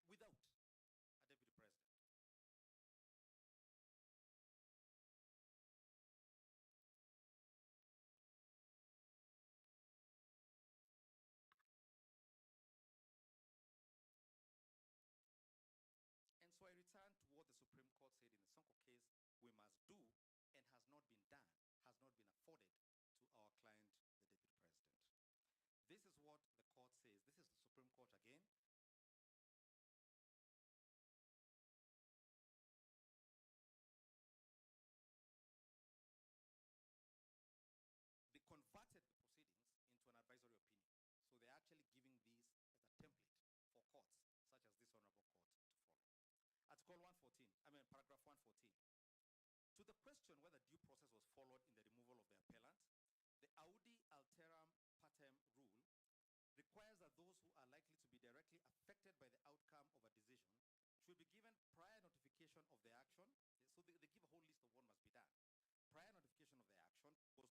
without a deputy president. And so I return to what the Supreme Court said in the Sonko case we must do and has not been done, has not been afforded to our client, the deputy president. This is what the court says. This is the Supreme Court again. They converted the proceedings into an advisory opinion. So they're actually giving these as a template for courts, such as this honorable court, to follow. Article 114, paragraph 114. To the question whether due process was followed in the removal of the appellant, the audi alteram partem rule requires that those who are likely to be directly affected by the outcome of a decision should be given prior notification of the action. So they give a whole list of what must be done. Prior notification of the action,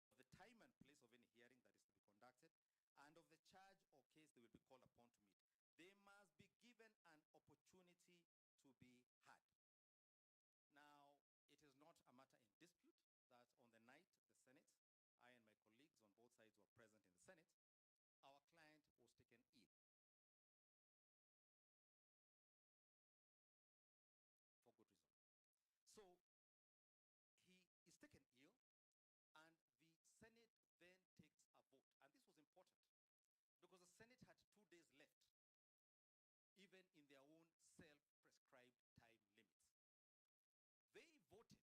of the time and place of any hearing that is to be conducted, and of the charge or case they will be called upon to meet. They must be given an opportunity to be heard. Now, it is not a matter in dispute that on the night the Senate, I and my colleagues on both sides were present in the Senate, our client was taken ill for good reason. So he is taken ill, and the Senate then takes a vote. And this was important because the Senate had 2 days left, even in their own self-prescribed time limits. They voted, and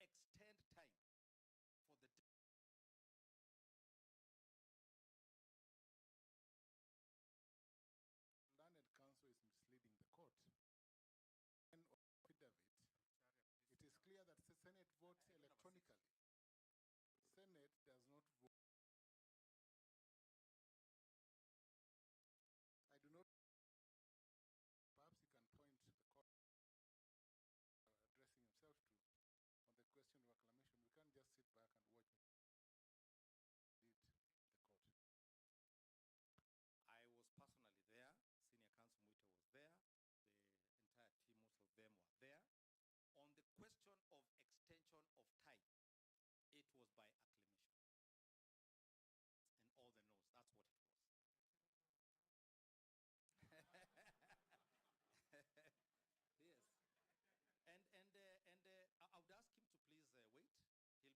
this was not an electronic vote, acclamation to extend time for the learned counsel is misleading the court. And it is clear that the Senate votes electronically. Senate does not vote. I do not. Perhaps he can point the court addressing himself to on the question of acclamation. We can't just sit back and watch it. Lead the court. I was personally there. Senior Counsel Muita was there. The entire team, most of them were there. On the question of extension of time, it was by acclamation. And all the no's, that's what it was. Yes. And I would ask him to please wait. He'll be a bit more bothered when I finish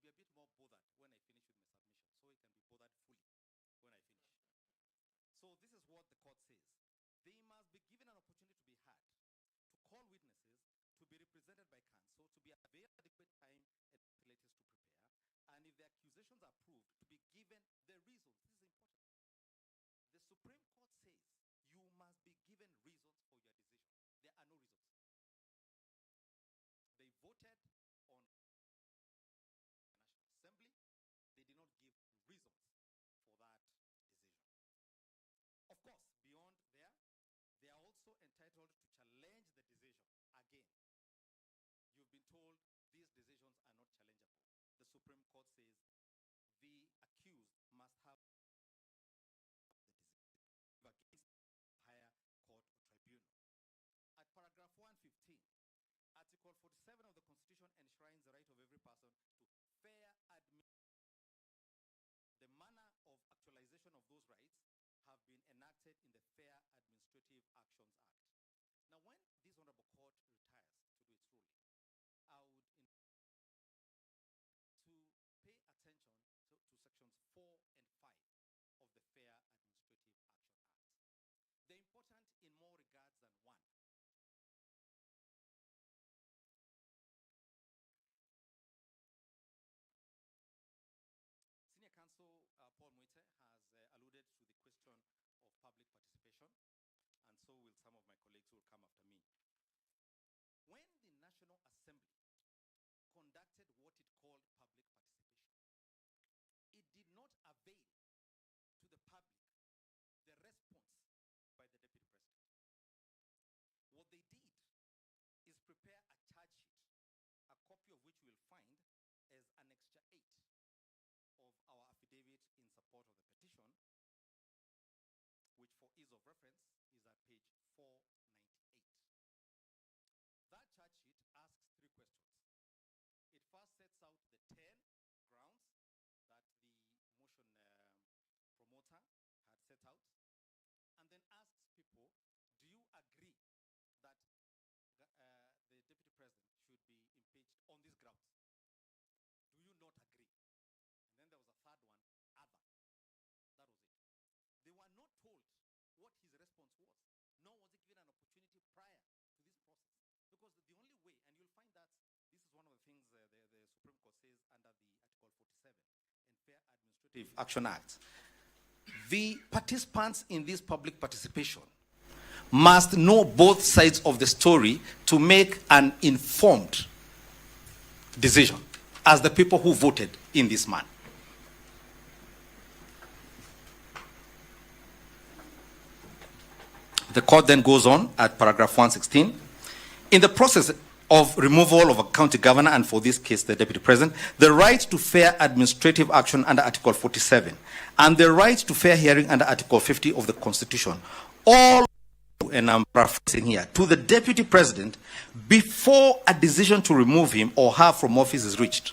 with my submission, so he can be bothered fully when I finish. So this is what the court says. They must be given an opportunity to be heard, to call witnesses, to be represented by counsel, to be available adequate time and facilities to prepare, and if the accusations are proved, to be given the reasons. This is important. The Supreme Court says you must be given reasons for your decision. There are no reasons. They voted on the National Assembly. They did not give reasons for that decision. Of course, beyond there, they are also entitled to challenge the decision again. You've been told these decisions are not challengeable. The Supreme Court says the accused must have the decision against higher court or tribunal. At paragraph 115, Article 47 of the Constitution enshrines the right of every person to fair administration. The manner of actualization of those rights have been enacted in the Fair Administrative Actions Act. Now, when this honorable court retires to do its ruling, I would to pay attention to sections 4 and 5 of the Fair Administrative Action Act. They're important in more regards than one. Senior Counsel Paul Muite has alluded to the question of public participation, and so will some of my colleagues who will come after me. When the National Assembly conducted what it called public participation, it did not avail to the public the response by the Deputy President. What they did is prepare a charge sheet, a copy of which you will find as Annexure 8 of our affidavit in support of the petition, which for ease of reference is at page 498. That charge sheet asks 3 questions. It first sets out the 10 grounds that the motion promoter had set out, and then asks people, do you agree that the Deputy President should be impeached on these grounds? Do you not agree? And then there was a third one, other. That was it. They were not told what his response was, nor was he given an opportunity prior to this process. Because the only way, and you'll find that this is one of the things the Supreme Court says under the Article 47 and Fair Administrative Action Act, the participants in this public participation must know both sides of the story to make an informed decision as the people who voted in this man. The court then goes on at paragraph 116. In the process of removal of a county governor, and for this case the Deputy President, the right to fair administrative action under Article 47 and the right to fair hearing under Article 50 of the Constitution, all, and I'm paraphrasing here, to the Deputy President before a decision to remove him or her from office is reached.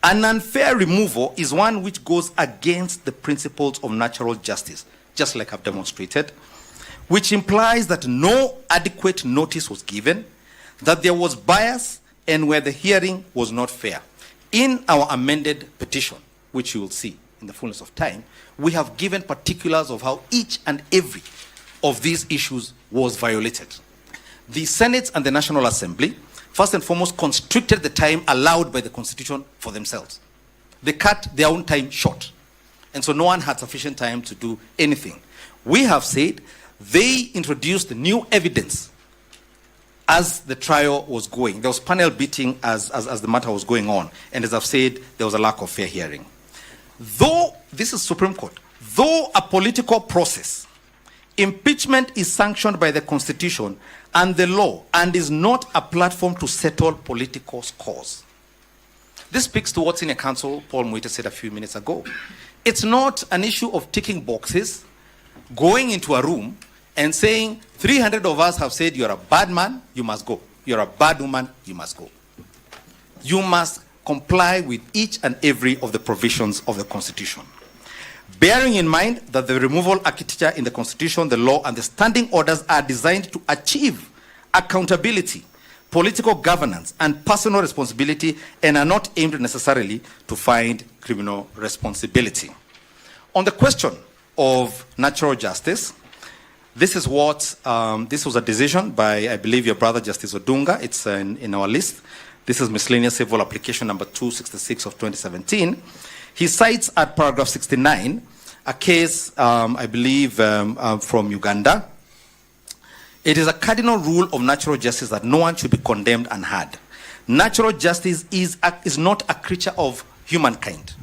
An unfair removal is one which goes against the principles of natural justice, just like I've demonstrated, which implies that no adequate notice was given, that there was bias, and where the hearing was not fair. In our amended petition, which you will see in the fullness of time, we have given particulars of how each and every of these issues was violated. The Senate and the National Assembly, first and foremost, constricted the time allowed by the Constitution for themselves. They cut their own time short, and so no one had sufficient time to do anything. We have said they introduced new evidence as the trial was going. There was panel beating as the matter was going on, and as I've said, there was a lack of fair hearing. Though, this is Supreme Court, though a political process, impeachment is sanctioned by the Constitution and the law and is not a platform to settle political scores. This speaks to what Senior Counsel Paul Muite said a few minutes ago. It's not an issue of ticking boxes, going into a room and saying 300 of us have said you're a bad man, you must go. You're a bad woman, you must go. You must comply with each and every of the provisions of the Constitution. Bearing in mind that the removal architecture in the Constitution, the law, and the standing orders are designed to achieve accountability, political governance, and personal responsibility, and are not aimed necessarily to find criminal responsibility. On the question of natural justice, this is what, this was a decision by, I believe, your brother, Justice Odunga. It's in our list. This is miscellaneous civil application number 266 of 2017. He cites at paragraph 69 a case, I believe, from Uganda. It is a cardinal rule of natural justice that no one should be condemned unheard. Natural justice is not a creature of humankind.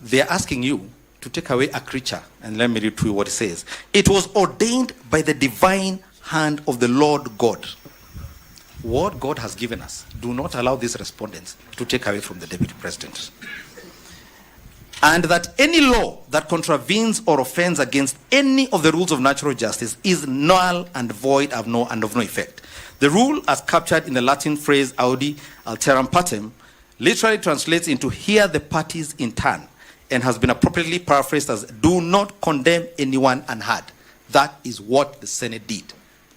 They're asking you to take away a creature, and let me read to you what it says. It was ordained by the divine hand of the Lord God. What God has given us, do not allow these respondents to take away from the Deputy President. And that any law that contravenes or offends against any of the rules of natural justice is null and void and of no effect. The rule, as captured in the Latin phrase audi alteram partem, literally translates into hear the parties in turn, and has been appropriately paraphrased as do not condemn anyone unheard. That is what the Senate did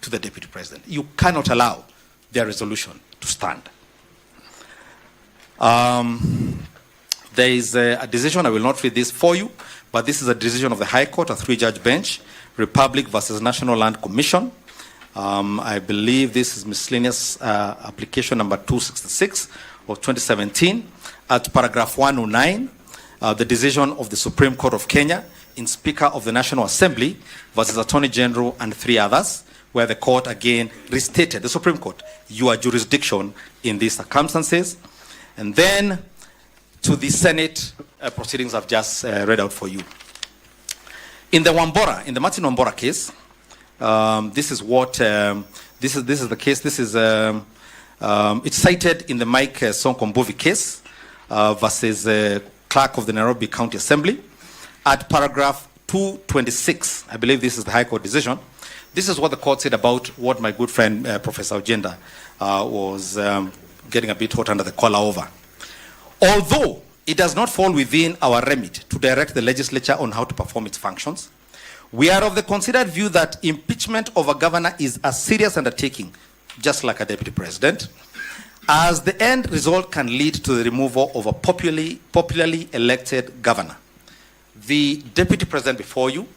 to the Deputy President. You cannot allow their resolution to stand. There is a decision, I will not read this for you, but this is a decision of the High Court, a 3-judge bench, Republic versus National Land Commission. I believe this is miscellaneous application number 266 of 2017. At paragraph 109, the decision of the Supreme Court of Kenya in Speaker of the National Assembly versus Attorney General and 3 others, where the court again restated, the Supreme Court, your jurisdiction in these circumstances. And then to the Senate proceedings I've just read out for you. In the Martin Wambora case, this is what, this is the case, this is, it's cited in the Mike Sonko Mbuvi case, versus Clerk of the Nairobi County Assembly. At paragraph 226, I believe this is the High Court decision, this is what the court said about what my good friend Professor Ojenda was getting a bit hot under the collar over. Although it does not fall within our remit to direct the legislature on how to perform its functions, we are of the considered view that impeachment of a governor is a serious undertaking, just like a deputy president, as the end result can lead to the removal of a popularly elected governor. The deputy president before you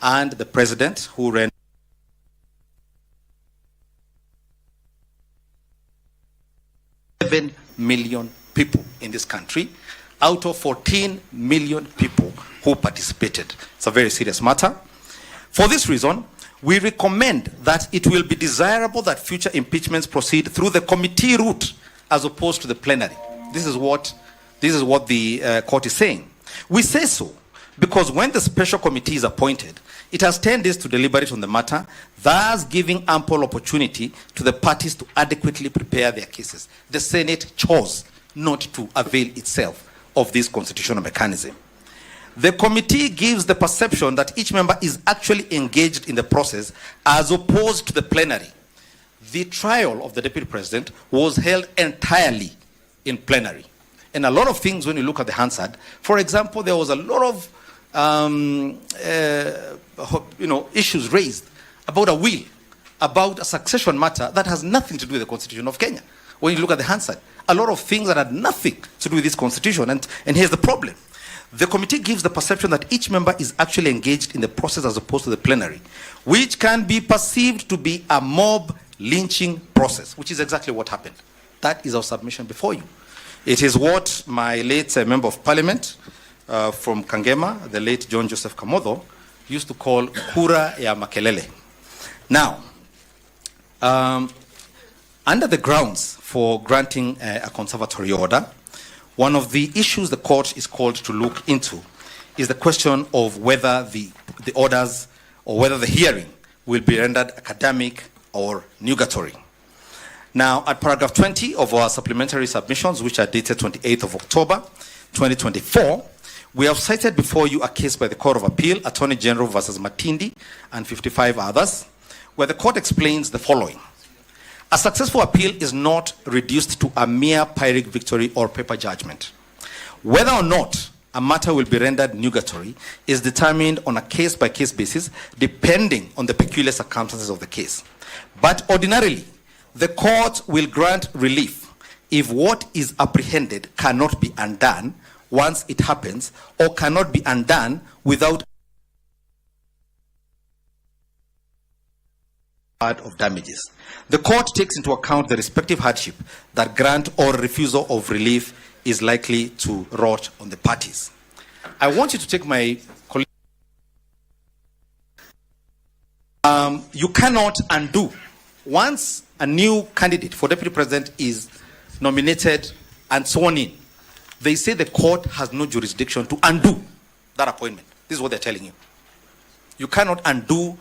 and the president who ran 7 million people in this country out of 14 million people who participated. It's a very serious matter. For this reason, we recommend that it will be desirable that future impeachments proceed through the committee route as opposed to the plenary. This is what the court is saying. We say so because when the special committee is appointed, it has 10 days to deliberate on the matter, thus giving ample opportunity to the parties to adequately prepare their cases. The Senate chose not to avail itself of this constitutional mechanism. The committee gives the perception that each member is actually engaged in the process as opposed to the plenary. The trial of the deputy president was held entirely in plenary. And a lot of things, when you look at the Hansard, for example, there was a lot of issues raised about a will, about a succession matter that has nothing to do with the Constitution of Kenya. When you look at the Hansard, a lot of things that had nothing to do with this Constitution, and here's the problem. The committee gives the perception that each member is actually engaged in the process as opposed to the plenary, which can be perceived to be a mob lynching process, which is exactly what happened. That is our submission before you. It is what my late member of parliament from Kangema, the late John Joseph Kamotho, used to call kura ya makelele. Now, under the grounds for granting a conservatory order, one of the issues the court is called to look into is the question of whether the orders or whether the hearing will be rendered academic or nugatory. Now, at paragraph 20 of our supplementary submissions, which are dated 28th of October, 2024, we have cited before you a case by the Court of Appeal, Attorney General versus Matindi, and 55 others, where the court explains the following. A successful appeal is not reduced to a mere Pyrrhic victory or paper judgment. Whether or not a matter will be rendered nugatory is determined on a case-by-case basis, depending on the peculiar circumstances of the case. But ordinarily, the court will grant relief if what is apprehended cannot be undone once it happens, or cannot be undone without of damages. The court takes into account the respective hardship that grant or refusal of relief is likely to wrought on the parties. I want you to take my colleague. You cannot undo. Once a new candidate for deputy president is nominated and sworn in, they say the court has no jurisdiction to undo that appointment. This is what they're telling you. You cannot undo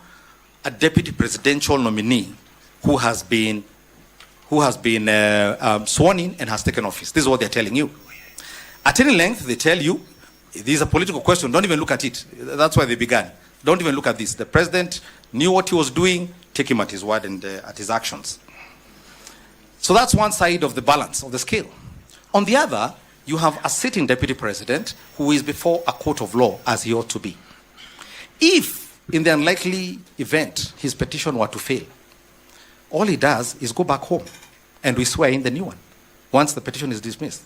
a deputy presidential nominee who has been sworn in and has taken office. This is what they're telling you. At any length, they tell you, this is a political question, don't even look at it. That's why they began. Don't even look at this. The president knew what he was doing, take him at his word and at his actions. So that's one side of the balance of the scale. On the other, you have a sitting deputy president who is before a court of law as he ought to be. If, in the unlikely event, his petition were to fail, all he does is go back home and we swear in the new one once the petition is dismissed.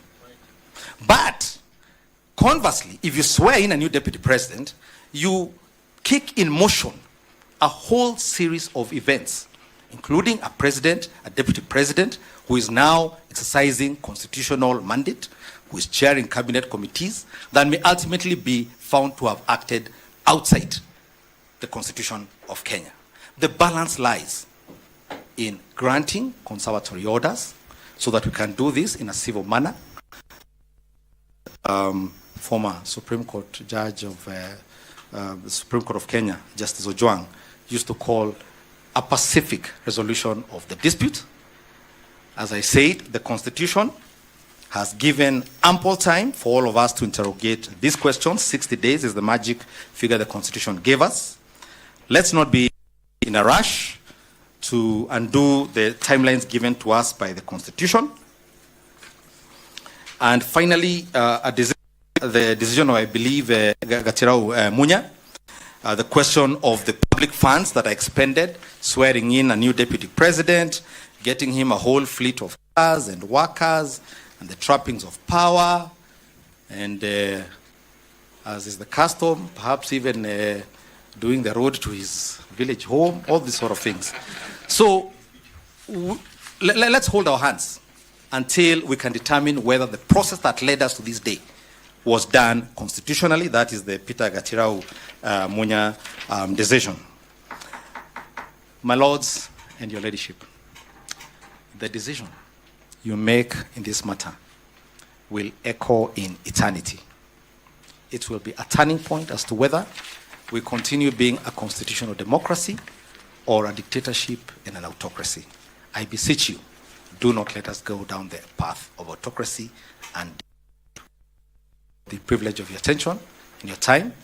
But conversely, if you swear in a new deputy president, you kick in motion a whole series of events, including a president, a deputy president, who is now exercising constitutional mandate, who is chairing cabinet committees, that may ultimately be found to have acted outside the Constitution of Kenya. The balance lies in granting conservatory orders so that we can do this in a civil manner. Former Supreme Court judge of the Supreme Court of Kenya, Justice Ojwang, used to call a pacific resolution of the dispute. As I said, the Constitution has given ample time for all of us to interrogate these questions. 60 days is the magic figure the Constitution gave us. Let's not be in a rush to undo the timelines given to us by the Constitution. And finally, the decision of, I believe, Gatirau Munya, the question of the public funds that are expended, swearing in a new deputy president, getting him a whole fleet of cars and workers, and the trappings of power, and as is the custom, perhaps even doing the road to his village home, all these sort of things. So let's hold our hands until we can determine whether the process that led us to this day was done constitutionally. That is the Peter Gatirau Munya decision. My lords and your ladyship, the decision you make in this matter will echo in eternity. It will be a turning point as to whether we continue being a constitutional democracy or a dictatorship and an autocracy. I beseech you, do not let us go down the path of autocracy, and the privilege of your attention and your time.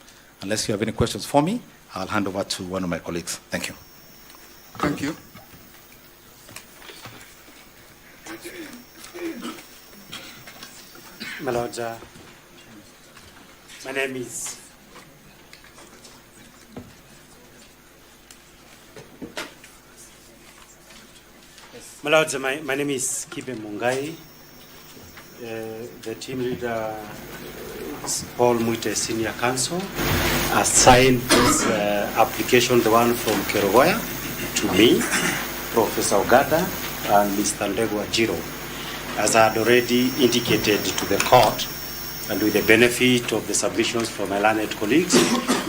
Unless you have any questions for me, I'll hand over to one of my colleagues. Thank you. Thank you. My Lord, my name is my name is Kibe Mungai. The team leader is Paul Muite, Senior Counsel, assigned this application, the one from Kerogoya, to me, Professor Ogada, and Mr. Ndegwa Jiro. As I had already indicated to the court, and with the benefit of the submissions from my learned colleagues,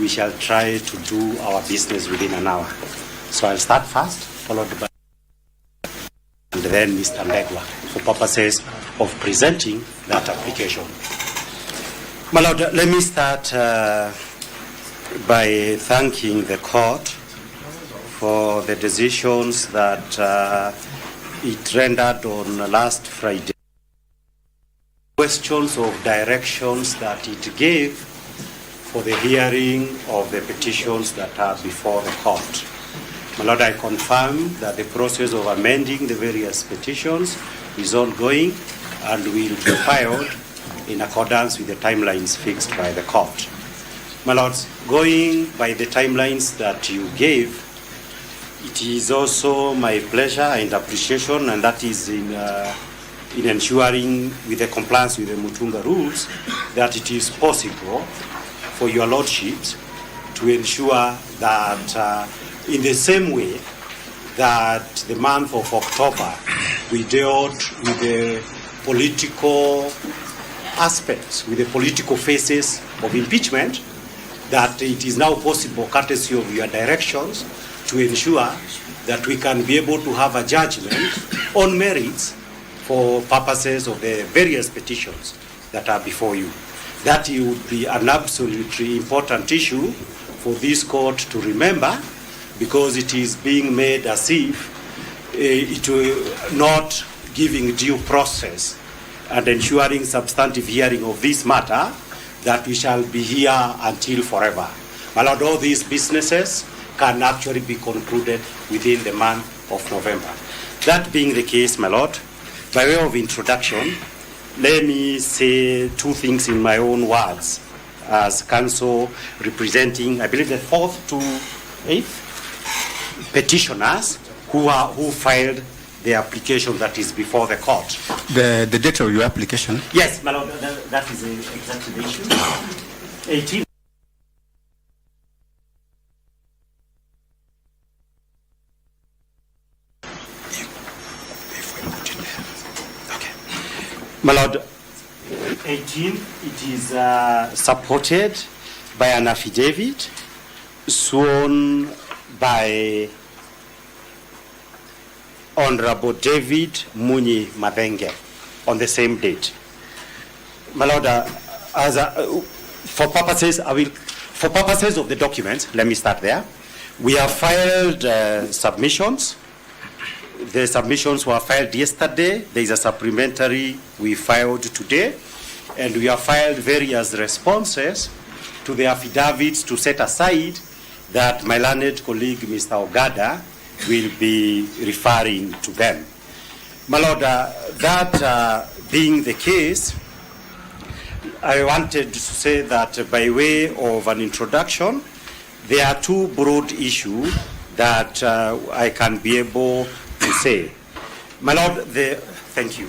we shall try to do our business within an hour. So I'll start first, followed by and then Mr. Ndegwa, for purposes of presenting that application. My Lord, let me start by thanking the court for the decisions that it rendered on last Friday. Questions of directions that it gave for the hearing of the petitions that are before the court. My Lord, I confirm that the process of amending the various petitions is ongoing and will be filed in accordance with the timelines fixed by the court. My Lord, going by the timelines that you gave, it is also my pleasure and appreciation, and that is in ensuring with the compliance with the Mutunga rules, that it is possible for your lordships to ensure that in the same way that the month of October we dealt with the political aspects, with the political phases of impeachment, that it is now possible, courtesy of your directions, to ensure that we can be able to have a judgment on merits for purposes of the various petitions that are before you. That would be an absolutely important issue for this court to remember, because it is being made as if it will not giving due process and ensuring substantive hearing of this matter, that we shall be here until forever. My Lord, all these businesses can actually be concluded within the month of November. That being the case, my Lord, by way of introduction, let me say two things in my own words as counsel representing, I believe, the 4th to 8th petitioners who filed the application that is before the court. The date of your application? Yes, my Lord, that is exactly the issue. 18. My Lord, 18, it is supported by an affidavit sworn by Honorable David Munyi Mabenge on the same date. My Lord, for purposes of the documents, let me start there. We have filed submissions the submissions were filed yesterday. There is a supplementary we filed today, and we have filed various responses to the affidavits to set aside that my learned colleague, Mr. Ogada, will be referring to them. My Lord, that being the case, I wanted to say that by way of an introduction, there are two broad issues that I can be able to say. My Lord, thank you.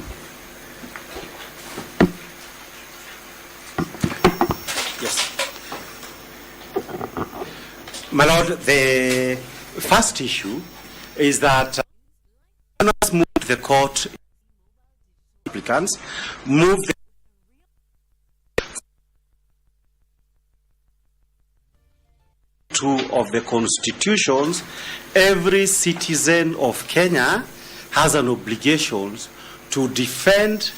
Yes. My Lord, the first issue is that moved the court applicants moved the of the constitutions. Every citizen of Kenya has an obligation to defend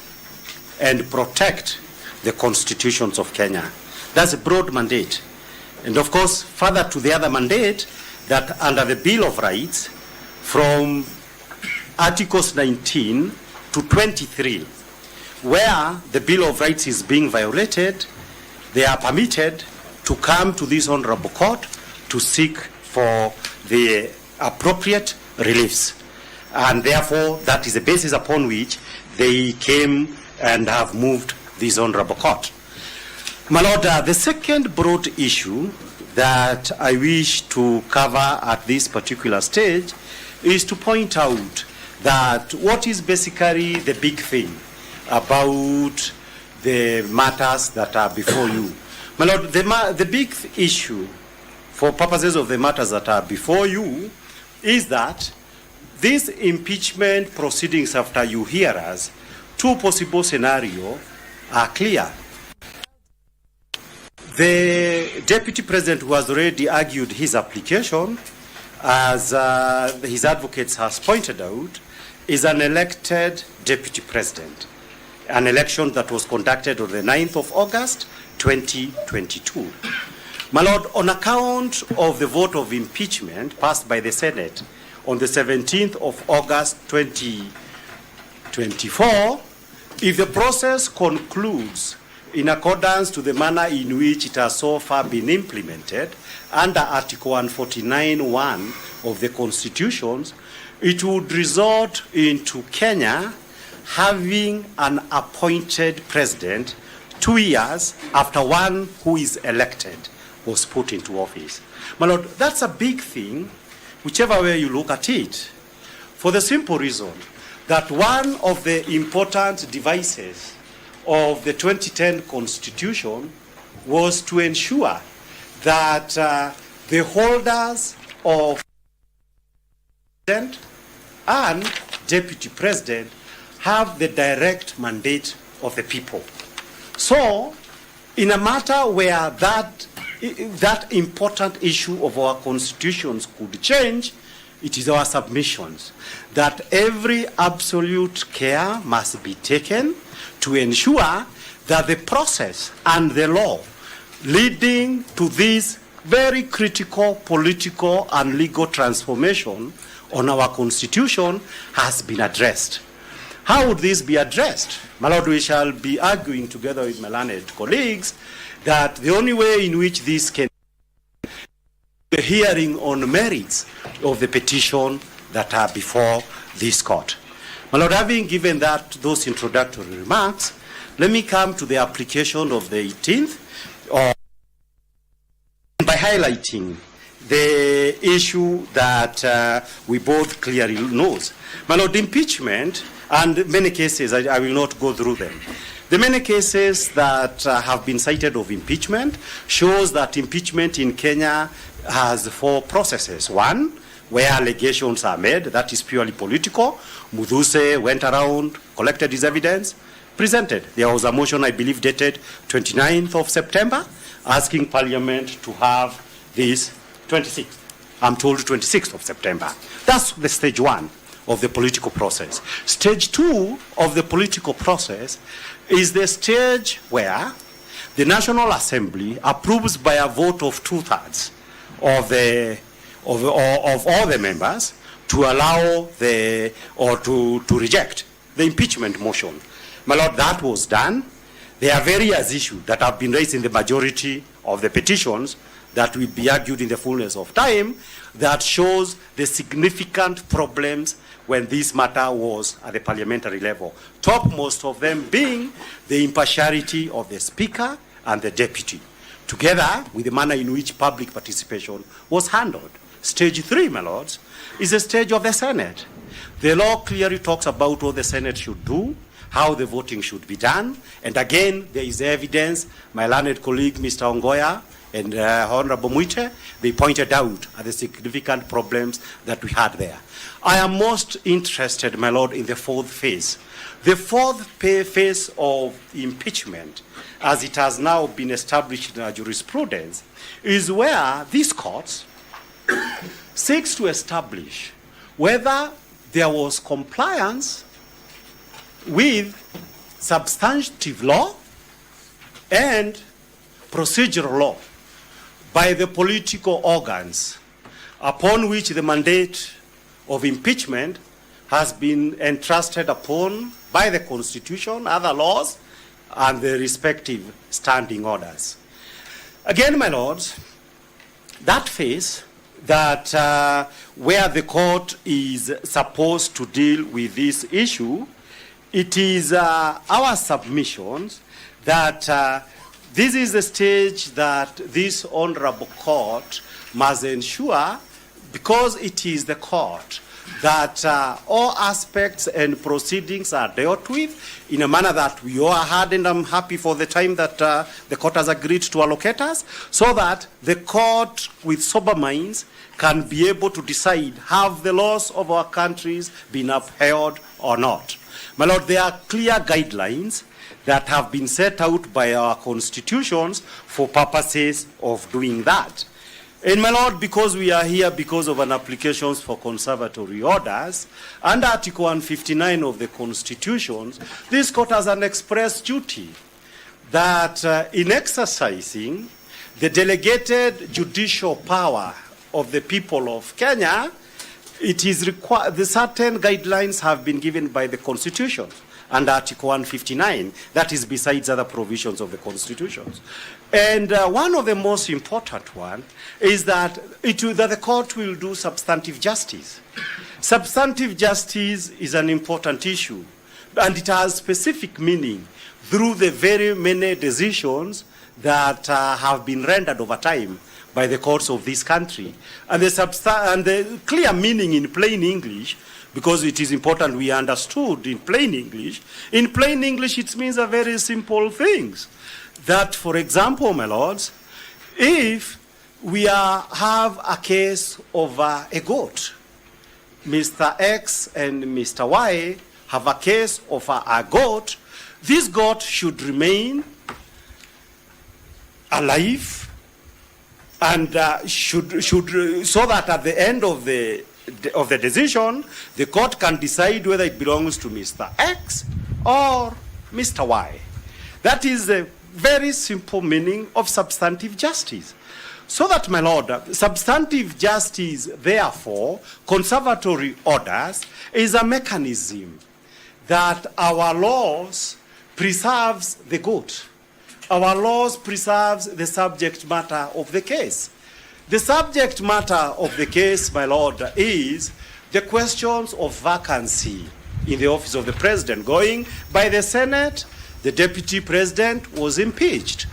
and protect the constitutions of Kenya. That's a broad mandate. And of course, further to the other mandate, that under the Bill of Rights, from Articles 19 to 23, where the Bill of Rights is being violated, they are permitted to come to this honorable court to seek for the appropriate reliefs. And therefore, that is the basis upon which they came and have moved this honorable court. My Lord, the second broad issue that I wish to cover at this particular stage is to point out that what is basically the big thing about the matters that are before you. My Lord, the big issue for purposes of the matters that are before you is that these impeachment proceedings, after you hear us, two possible scenarios are clear. The Deputy President, who has already argued his application, as his advocates has pointed out, is an elected Deputy President, an election that was conducted on the 9th of August, 2022. My Lord, on account of the vote of impeachment passed by the Senate on the 17th of August, 2024, if the process concludes in accordance to the manner in which it has so far been implemented under Article 149(1) of the Constitution, it would result into Kenya having an appointed president 2 years after one who is elected was put into office. My Lord, that's a big thing, whichever way you look at it, for the simple reason that one of the important devices of the 2010 Constitution was to ensure that the holders of President and Deputy President have the direct mandate of the people. So, in a matter where that important issue of our constitutions could change, it is our submissions that every absolute care must be taken to ensure that the process and the law leading to this very critical political and legal transformation on our constitution has been addressed. How would this be addressed? My Lord, we shall be arguing together with my learned colleagues that the only way in which this can be the hearing on merits of the petition that are before this court. My Lord, having given those introductory remarks, let me come to the application of the 18th by highlighting the issue that we both clearly know. My Lord, impeachment, and many cases, I will not go through them. The many cases that have been cited of impeachment shows that impeachment in Kenya has 4 processes. One, where allegations are made, that is purely political. Muduse went around, collected his evidence, presented. There was a motion, I believe, dated 29th of September, asking Parliament to have this 26th. I'm told 26th of September. That's the stage 1 of the political process. Stage 2 of the political process is the stage where the National Assembly approves by a vote of 2/3 of all the members to allow to reject the impeachment motion. My Lord, that was done. There are various issues that have been raised in the majority of the petitions that will be argued in the fullness of time that shows the significant problems when this matter was at the parliamentary level. Topmost of them being the impartiality of the Speaker and the Deputy, together with the manner in which public participation was handled. Stage 3, my lords, is a stage of the Senate. The law clearly talks about what the Senate should do, how the voting should be done, and again, there is evidence. My learned colleague, Mr. Ongoya, and Honorable Muite, they pointed out at the significant problems that we had there. I am most interested, my lord, in the fourth phase. The fourth phase of impeachment, as it has now been established in our jurisprudence, is where this court seeks to establish whether there was compliance with substantive law and procedural law by the political organs upon which the mandate of impeachment has been entrusted upon by the Constitution, other laws, and the respective standing orders. Again, my lords, that phase that where the court is supposed to deal with this issue, it is our submissions that this is the stage that this honorable court must ensure, because it is the court, that all aspects and proceedings are dealt with in a manner that we all had, and I'm happy for the time that the court has agreed to allocate us, so that the court with sober minds can be able to decide, have the laws of our countries been upheld or not. My lord, there are clear guidelines that have been set out by our constitutions for purposes of doing that. And my lord, because we are here because of an applications for conservatory orders, under Article 159 of the Constitutions, this court has an express duty that in exercising the delegated judicial power of the people of Kenya, it is required, the certain guidelines have been given by the Constitution under Article 159, that is besides other provisions of the Constitutions. And one of the most important one is that that the court will do substantive justice. Substantive justice is an important issue, and it has specific meaning through the very many decisions that have been rendered over time by the courts of this country. And the clear meaning in plain English, because it is important we understood in plain English. In plain English, it means a very simple things. That, for example, my lords, if we have a case of a goat, Mr. X and Mr. Y have a case of a goat, this goat should remain alive and should so that at the end of the decision, the court can decide whether it belongs to Mr. X or Mr. Y. That is the very simple meaning of substantive justice. So that, my lord, substantive justice, therefore, conservatory orders, is a mechanism that our laws preserves the goat. Our laws preserves the subject matter of the case. The subject matter of the case, my lord, is the questions of vacancy in the office of the president. Going by the Senate, the deputy president was impeached.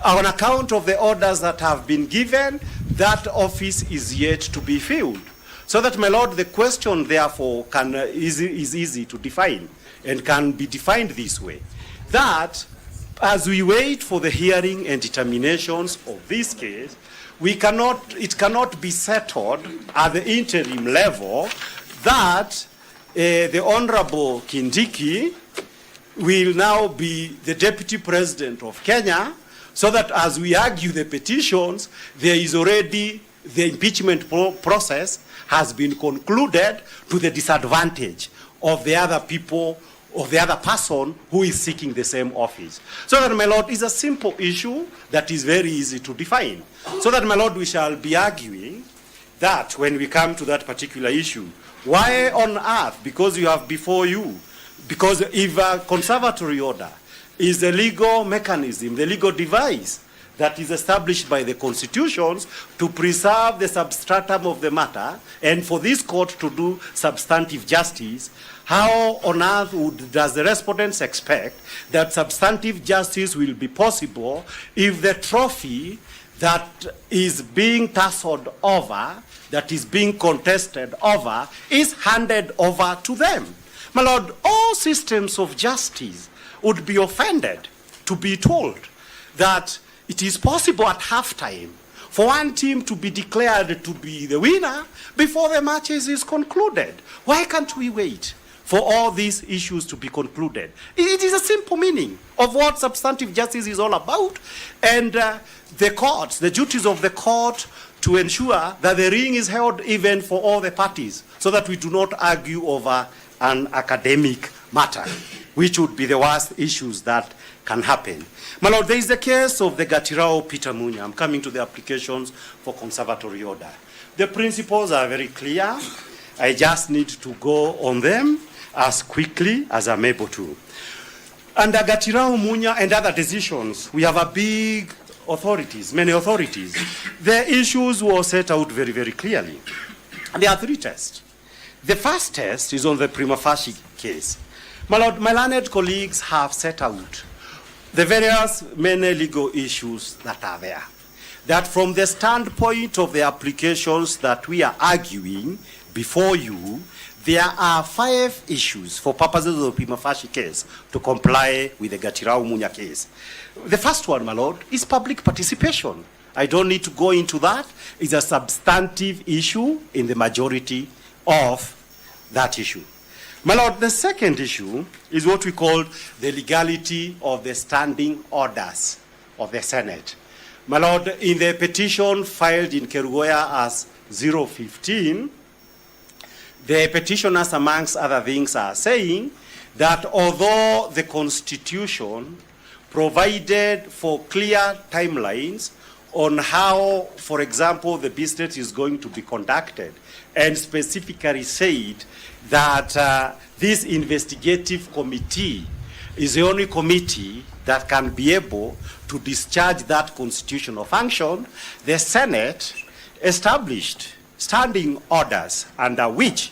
On account of the orders that have been given, that office is yet to be filled. So that, my lord, the question, therefore, is easy to define and can be defined this way. That, as we wait for the hearing and determinations of this case, it cannot be settled at the interim level that the Honorable Kindiki will now be the Deputy President of Kenya, so that as we argue the petitions, there is already the impeachment process has been concluded to the disadvantage of the other people, of the other person who is seeking the same office. So that, my lord, is a simple issue that is very easy to define. So that, my lord, we shall be arguing that when we come to that particular issue Why on earth? Because you have before you. Because if a conservatory order is the legal mechanism, the legal device that is established by the constitutions to preserve the substratum of the matter and for this court to do substantive justice, how on earth does the respondents expect that substantive justice will be possible if the trophy that is being tussled over, that is being contested over, is handed over to them? My Lord, all systems of justice would be offended to be told that it is possible at halftime for one team to be declared to be the winner before the matches is concluded. Why can't we wait for all these issues to be concluded? It is a simple meaning of what substantive justice is all about, and the courts, the duties of the court to ensure that the ring is held even for all the parties, so that we do not argue over an academic matter, which would be the worst issues that can happen. My Lord, there is the case of the Gatirao Peter Munya. I'm coming to the applications for conservatory order. The principles are very clear. I just need to go on them as quickly as I'm able to. Under Gatirao Munya and other decisions, we have a big authorities, many authorities. The issues were set out very, very clearly. There are three tests. The first test is on the prima facie case. My Lord, my learned colleagues have set out the various many legal issues that are there. That from the standpoint of the applications that we are arguing before you, there are 5 issues for purposes of the prima facie case to comply with the Gatirao Munya case. The first one, my Lord, is public participation. I don't need to go into that. It's a substantive issue in the majority of that issue. My Lord, the second issue is what we call the legality of the standing orders of the Senate. My Lord, in the petition filed in Kerugoya as 015, the petitioners, amongst other things, are saying that although the Constitution provided for clear timelines on how, for example, the business is going to be conducted, and specifically said that this investigative committee is the only committee that can be able to discharge that constitutional function, the Senate established standing orders under which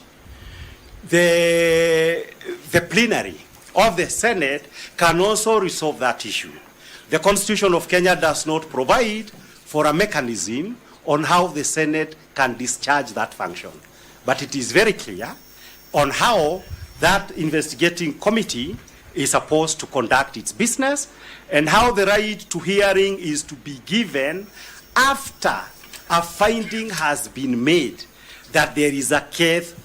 the plenary of the Senate can also resolve that issue. The Constitution of Kenya does not provide for a mechanism on how the Senate can discharge that function. But it is very clear on how that investigating committee is supposed to conduct its business and how the right to hearing is to be given after a finding has been made that there is a case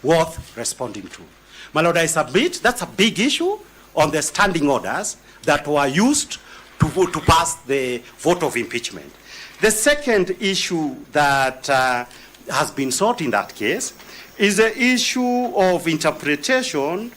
worth responding to. My Lord, I submit that's a big issue on the standing orders that were used to pass the vote of impeachment. The second issue that has been sought in that case is the issue of interpretation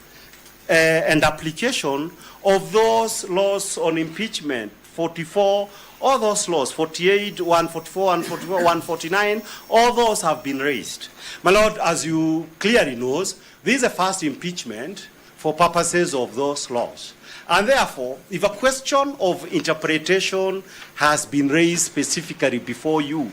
and application of those laws on impeachment, 44, all those laws, 48, 144, 144, 149, all those have been raised. My Lord, as you clearly know, this is the first impeachment for purposes of those laws. And therefore, if a question of interpretation has been raised specifically before you,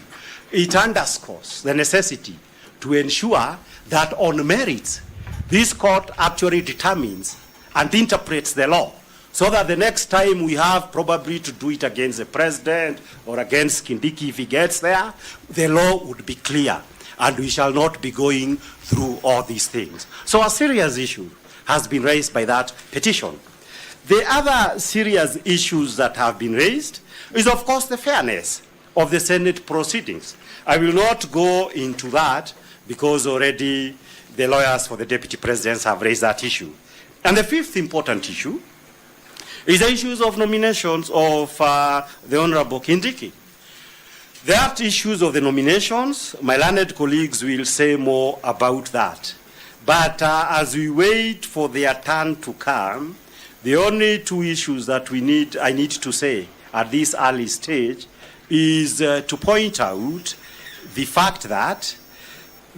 it underscores the necessity to ensure that on merits, this court actually determines and interprets the law, so that the next time we have probably to do it against the president or against Kindiki if he gets there, the law would be clear and we shall not be going through all these things. So a serious issue has been raised by that petition. The other serious issues that have been raised is, of course, the fairness of the Senate proceedings. I will not go into that because already the lawyers for the deputy presidents have raised that issue. And the fifth important issue is the issues of nominations of the Honorable Kindiki. That issues of the nominations, my learned colleagues will say more about that. But as we wait for their turn to come, the only two issues that I need to say at this early stage is to point out the fact that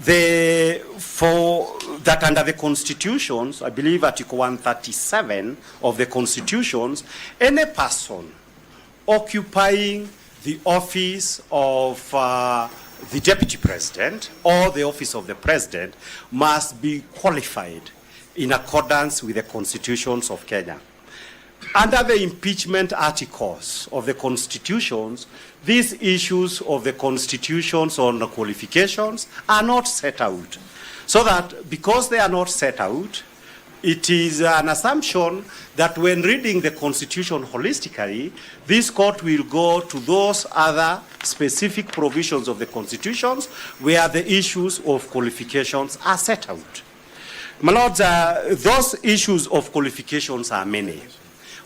that under the constitutions, I believe Article 137 of the constitutions, any person occupying the office of the deputy president or the office of the president must be qualified in accordance with the constitutions of Kenya. Under the impeachment articles of the constitutions, these issues of the constitutions on the qualifications are not set out. So that because they are not set out, it is an assumption that when reading the constitution holistically, this court will go to those other specific provisions of the constitutions where the issues of qualifications are set out. My lords, those issues of qualifications are many.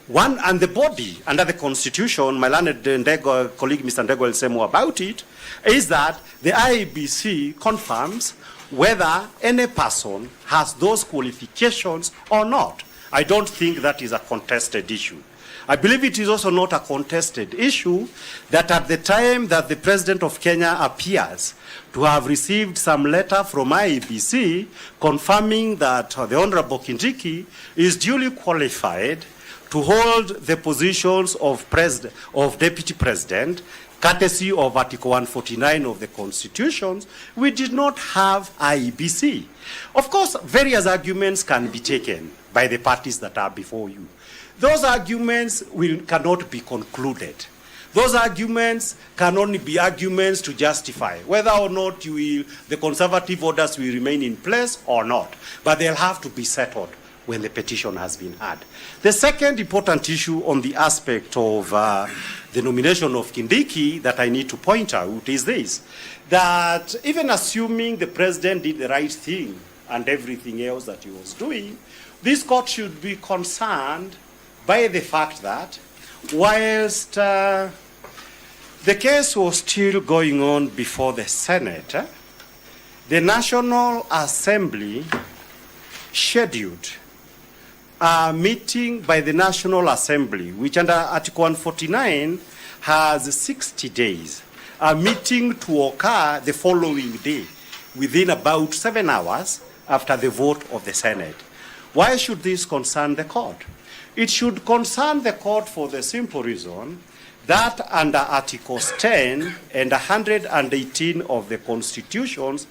One, and the body under the constitution, my learned colleague Mr. Ndego will say more about it, is that the IEBC confirms whether any person has those qualifications or not. I don't think that is a contested issue. I believe it is also not a contested issue that at the time that the President of Kenya appears to have received some letter from IEBC confirming that the Honorable Kindiki is duly qualified to hold the positions of Deputy President, courtesy of Article 149 of the Constitutions, we did not have IEBC. Of course, various arguments can be taken by the parties that are before you. Those arguments cannot be concluded. Those arguments can only be arguments to justify whether or not the conservative orders will remain in place or not. But they'll have to be settled when the petition has been heard. The second important issue on the aspect of the nomination of Kindiki that I need to point out is this, that even assuming the president did the right thing and everything else that he was doing, this court should be concerned by the fact that whilst the case was still going on before the Senate, the National Assembly scheduled a meeting by the National Assembly, which under Article 149 has 60 days, a meeting to occur the following day, within about 7 hours after the vote of the Senate. Why should this concern the court? It should concern the court for the simple reason that under Articles 10 and 118 of the Constitutions,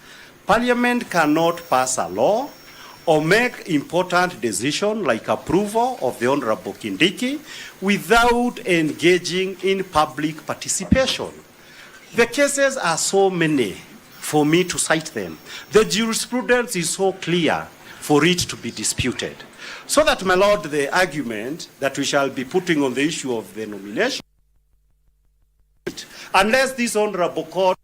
Parliament cannot pass a law or make important decision like approval of the Honorable Kindiki without engaging in public participation. The cases are so many for me to cite them. The jurisprudence is so clear for it to be disputed. So that, my lord, the argument that we shall be putting on the issue of the nomination, unless this honorable court,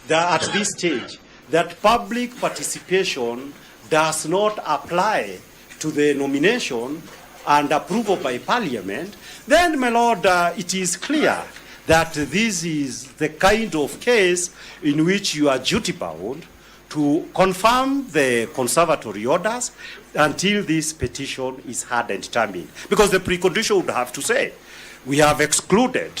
that at this stage, that public participation does not apply to the nomination and approval by Parliament, then, my lord, it is clear that this is the kind of case in which you are duty-bound to confirm the conservatory orders until this petition is heard and determined. Because the precondition would have to say, we have excluded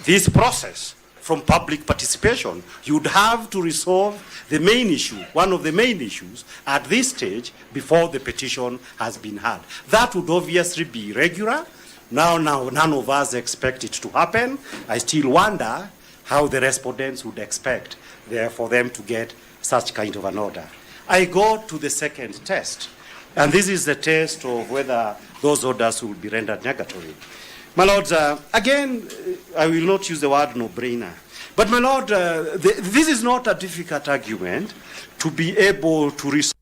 this process from public participation. You would have to resolve the main issue, one of the main issues, at this stage before the petition has been heard. That would obviously be irregular. Now, none of us expect it to happen. I still wonder how the respondents would expect for them to get such kind of an order. I go to the second test, and this is the test of whether those orders will be rendered nugatory. My lords, again, I will not use the word no-brainer, but my lord, this is not a difficult argument to be able to resolve.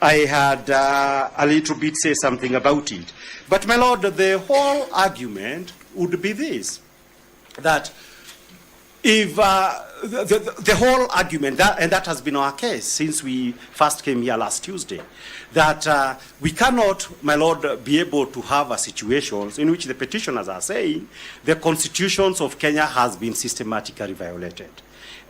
I had a little bit say something about it, but my lord, the whole argument would be this, that if the whole argument, and that has been our case since we first came here last Tuesday, that we cannot, my lord, be able to have a situation in which the petitioners are saying the constitutions of Kenya has been systematically violated,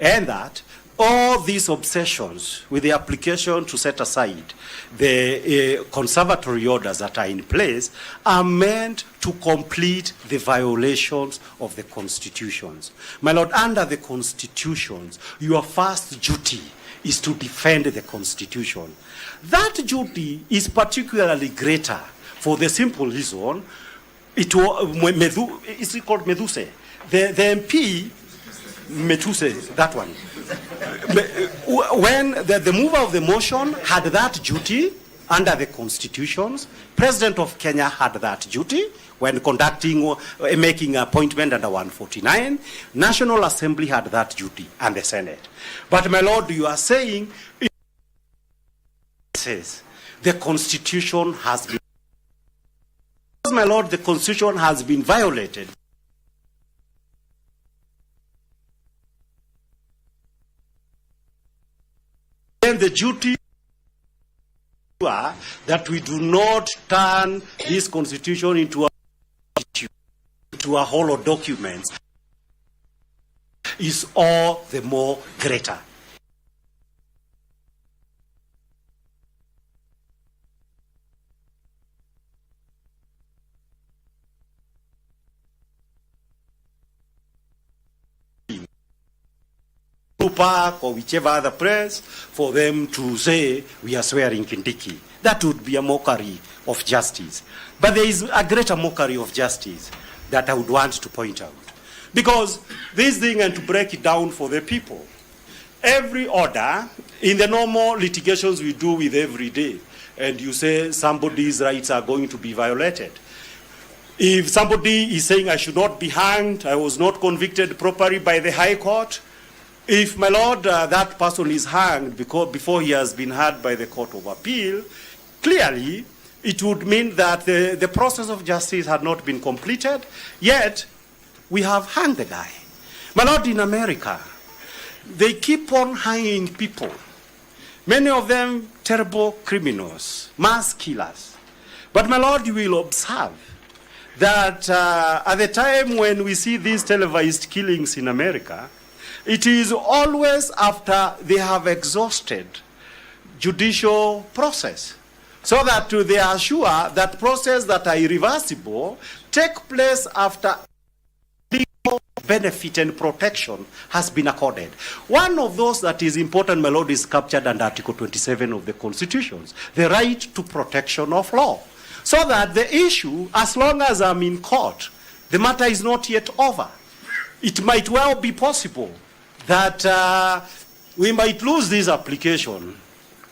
and that all these obsessions with the application to set aside the conservatory orders that are in place are meant to complete the violations of the constitutions. My Lord, under the constitutions, your first duty is to defend the constitution. That duty is particularly greater for the simple reason, it's called Meduse. The MP, Metuse, that one. When the mover of the motion had that duty under the constitutions, President of Kenya had that duty when conducting, making appointment under 149. National Assembly had that duty, and the Senate. But my Lord, you are saying, it says, the Constitution has been, my Lord, the Constitution has been violated. Then the duty that we do not turn this Constitution into a hollow document is all the more greater. Park or whichever other press for them to say we are swearing Kindiki. That would be a mockery of justice. But there is a greater mockery of justice that I would want to point out. Because this thing, and to break it down for the people, every order in the normal litigations we do with every day, and you say somebody's rights are going to be violated. If somebody is saying I should not be hanged, I was not convicted properly by the High Court, if, my Lord, that person is hanged before he has been heard by the Court of Appeal, clearly it would mean that the process of justice had not been completed, yet we have hanged the guy. My Lord, in America, they keep on hanging people. Many of them terrible criminals, mass killers. But, my Lord, you will observe that at the time when we see these televised killings in America, it is always after they have exhausted judicial process, so that they are sure that process that are irreversible take place after legal benefit and protection has been accorded. One of those that is important, my Lord, is captured under Article 27 of the Constitutions, the right to protection of law. So that the issue, as long as I'm in court, the matter is not yet over. It might well be possible that we might lose this application,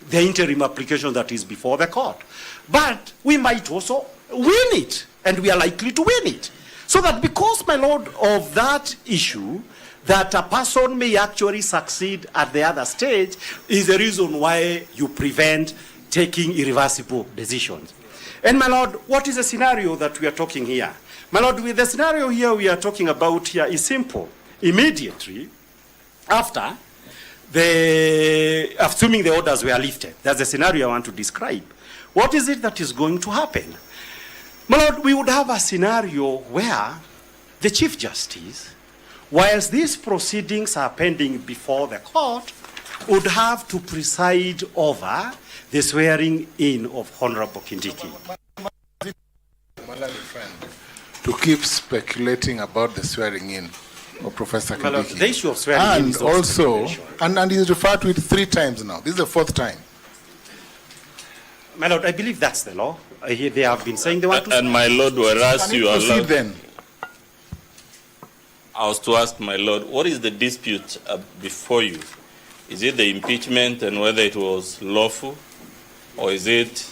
the interim application that is before the court. But we might also win it, and we are likely to win it. So that because, my Lord, of that issue, that a person may actually succeed at the other stage is the reason why you prevent taking irreversible decisions. And, my Lord, what is the scenario that we are talking here? My Lord, with the scenario here we are talking about here is simple. Immediately after assuming the orders were lifted, that's the scenario I want to describe. What is it that is going to happen? My Lord, we would have a scenario where the Chief Justice, whilst these proceedings are pending before the court, would have to preside over the swearing in of Honorable Kindiki. To keep speculating about the swearing in of Professor Kindiki. The issue of swearing in is also, and he's referred to it 3 times now. This is the 4th time. My Lord, I believe that's the law. They have been saying they want to. And my Lord, whereas you proceed then. I was to ask my Lord, what is the dispute before you? Is it the impeachment and whether it was lawful, or is it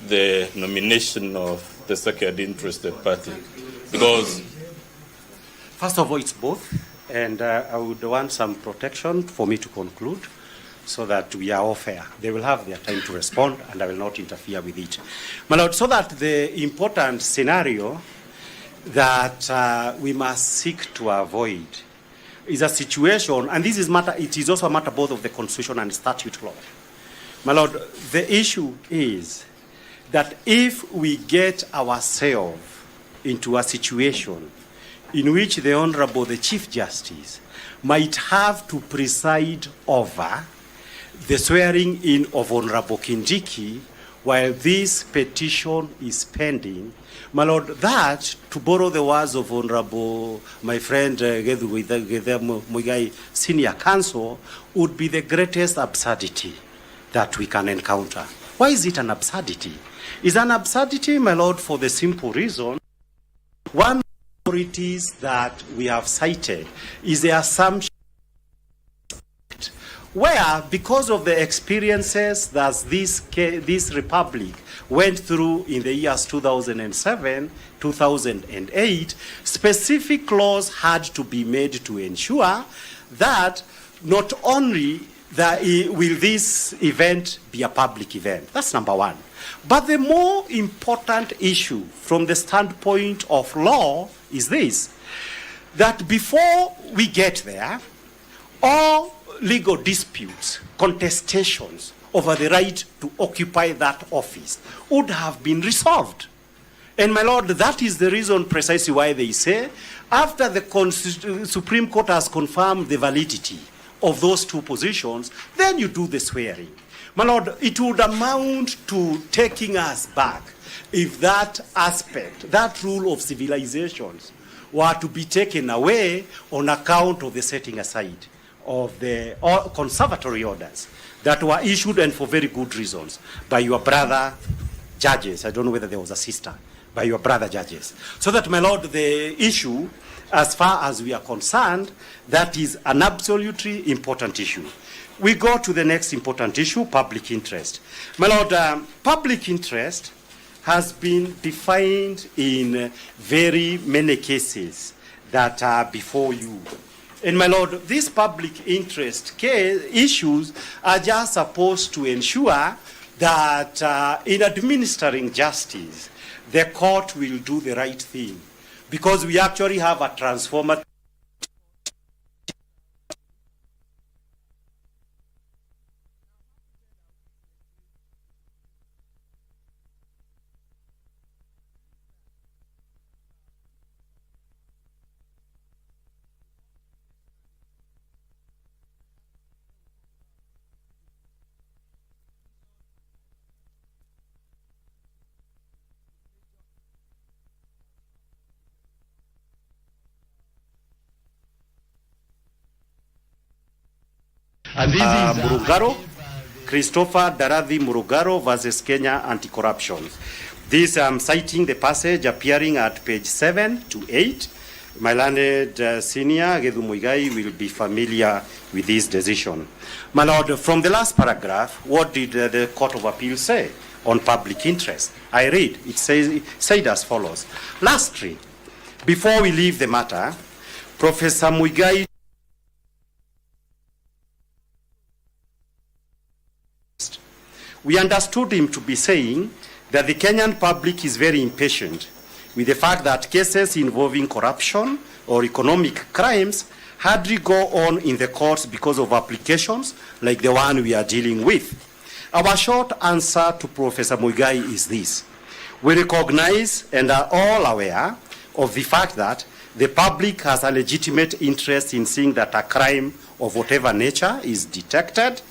the nomination of the second interested party? Because first of all, it's both, and I would want some protection for me to conclude so that we are all fair. They will have their time to respond, and I will not interfere with it. My Lord, so that the important scenario that we must seek to avoid is a situation, and this is matter, it is also a matter both of the Constitution and statute law. My Lord, the issue is that if we get ourselves into a situation in which the Honorable the Chief Justice might have to preside over the swearing in of Honorable Kindiki while this petition is pending. My Lord, that, to borrow the words of Honorable, my friend Rigathi Muigai, Senior Counsel, would be the greatest absurdity that we can encounter. Why is it an absurdity? It's an absurdity, my Lord, for the simple reason, one of the authorities that we have cited is the assumption where, because of the experiences that this republic went through in the years 2007, 2008, specific laws had to be made to ensure that not only will this event be a public event. That's number one. But the more important issue from the standpoint of law is this, that before we get there, all legal disputes, contestations over the right to occupy that office would have been resolved. And my Lord, that is the reason precisely why they say, after the Supreme Court has confirmed the validity of those two positions, then you do the swearing. My Lord, it would amount to taking us back if that aspect, that rule of civilizations, were to be taken away on account of the setting aside of the conservatory orders that were issued, and for very good reasons, by your brother judges. I don't know whether there was a sister, by your brother judges. So that, my Lord, the issue, as far as we are concerned, that is an absolutely important issue. We go to the next important issue, public interest. My Lord, public interest has been defined in very many cases that are before you. And my Lord, these public interest issues are just supposed to ensure that in administering justice, the court will do the right thing. Because we actually have a transformative Murugaro, Christopher Darathi Murugaro versus Kenya Anti-Corruption. This I'm citing the passage appearing at page 7 to 8. My learned senior, Rigathi Muigai, will be familiar with this decision. My Lord, from the last paragraph, what did the Court of Appeal say on public interest? I read, it said as follows. Lastly, before we leave the matter, Professor Muigai we understood him to be saying that the Kenyan public is very impatient with the fact that cases involving corruption or economic crimes hardly go on in the courts because of applications like the one we are dealing with. Our short answer to Professor Muigai is this. We recognize and are all aware of the fact that the public has a legitimate interest in seeing that a crime of whatever nature is detected,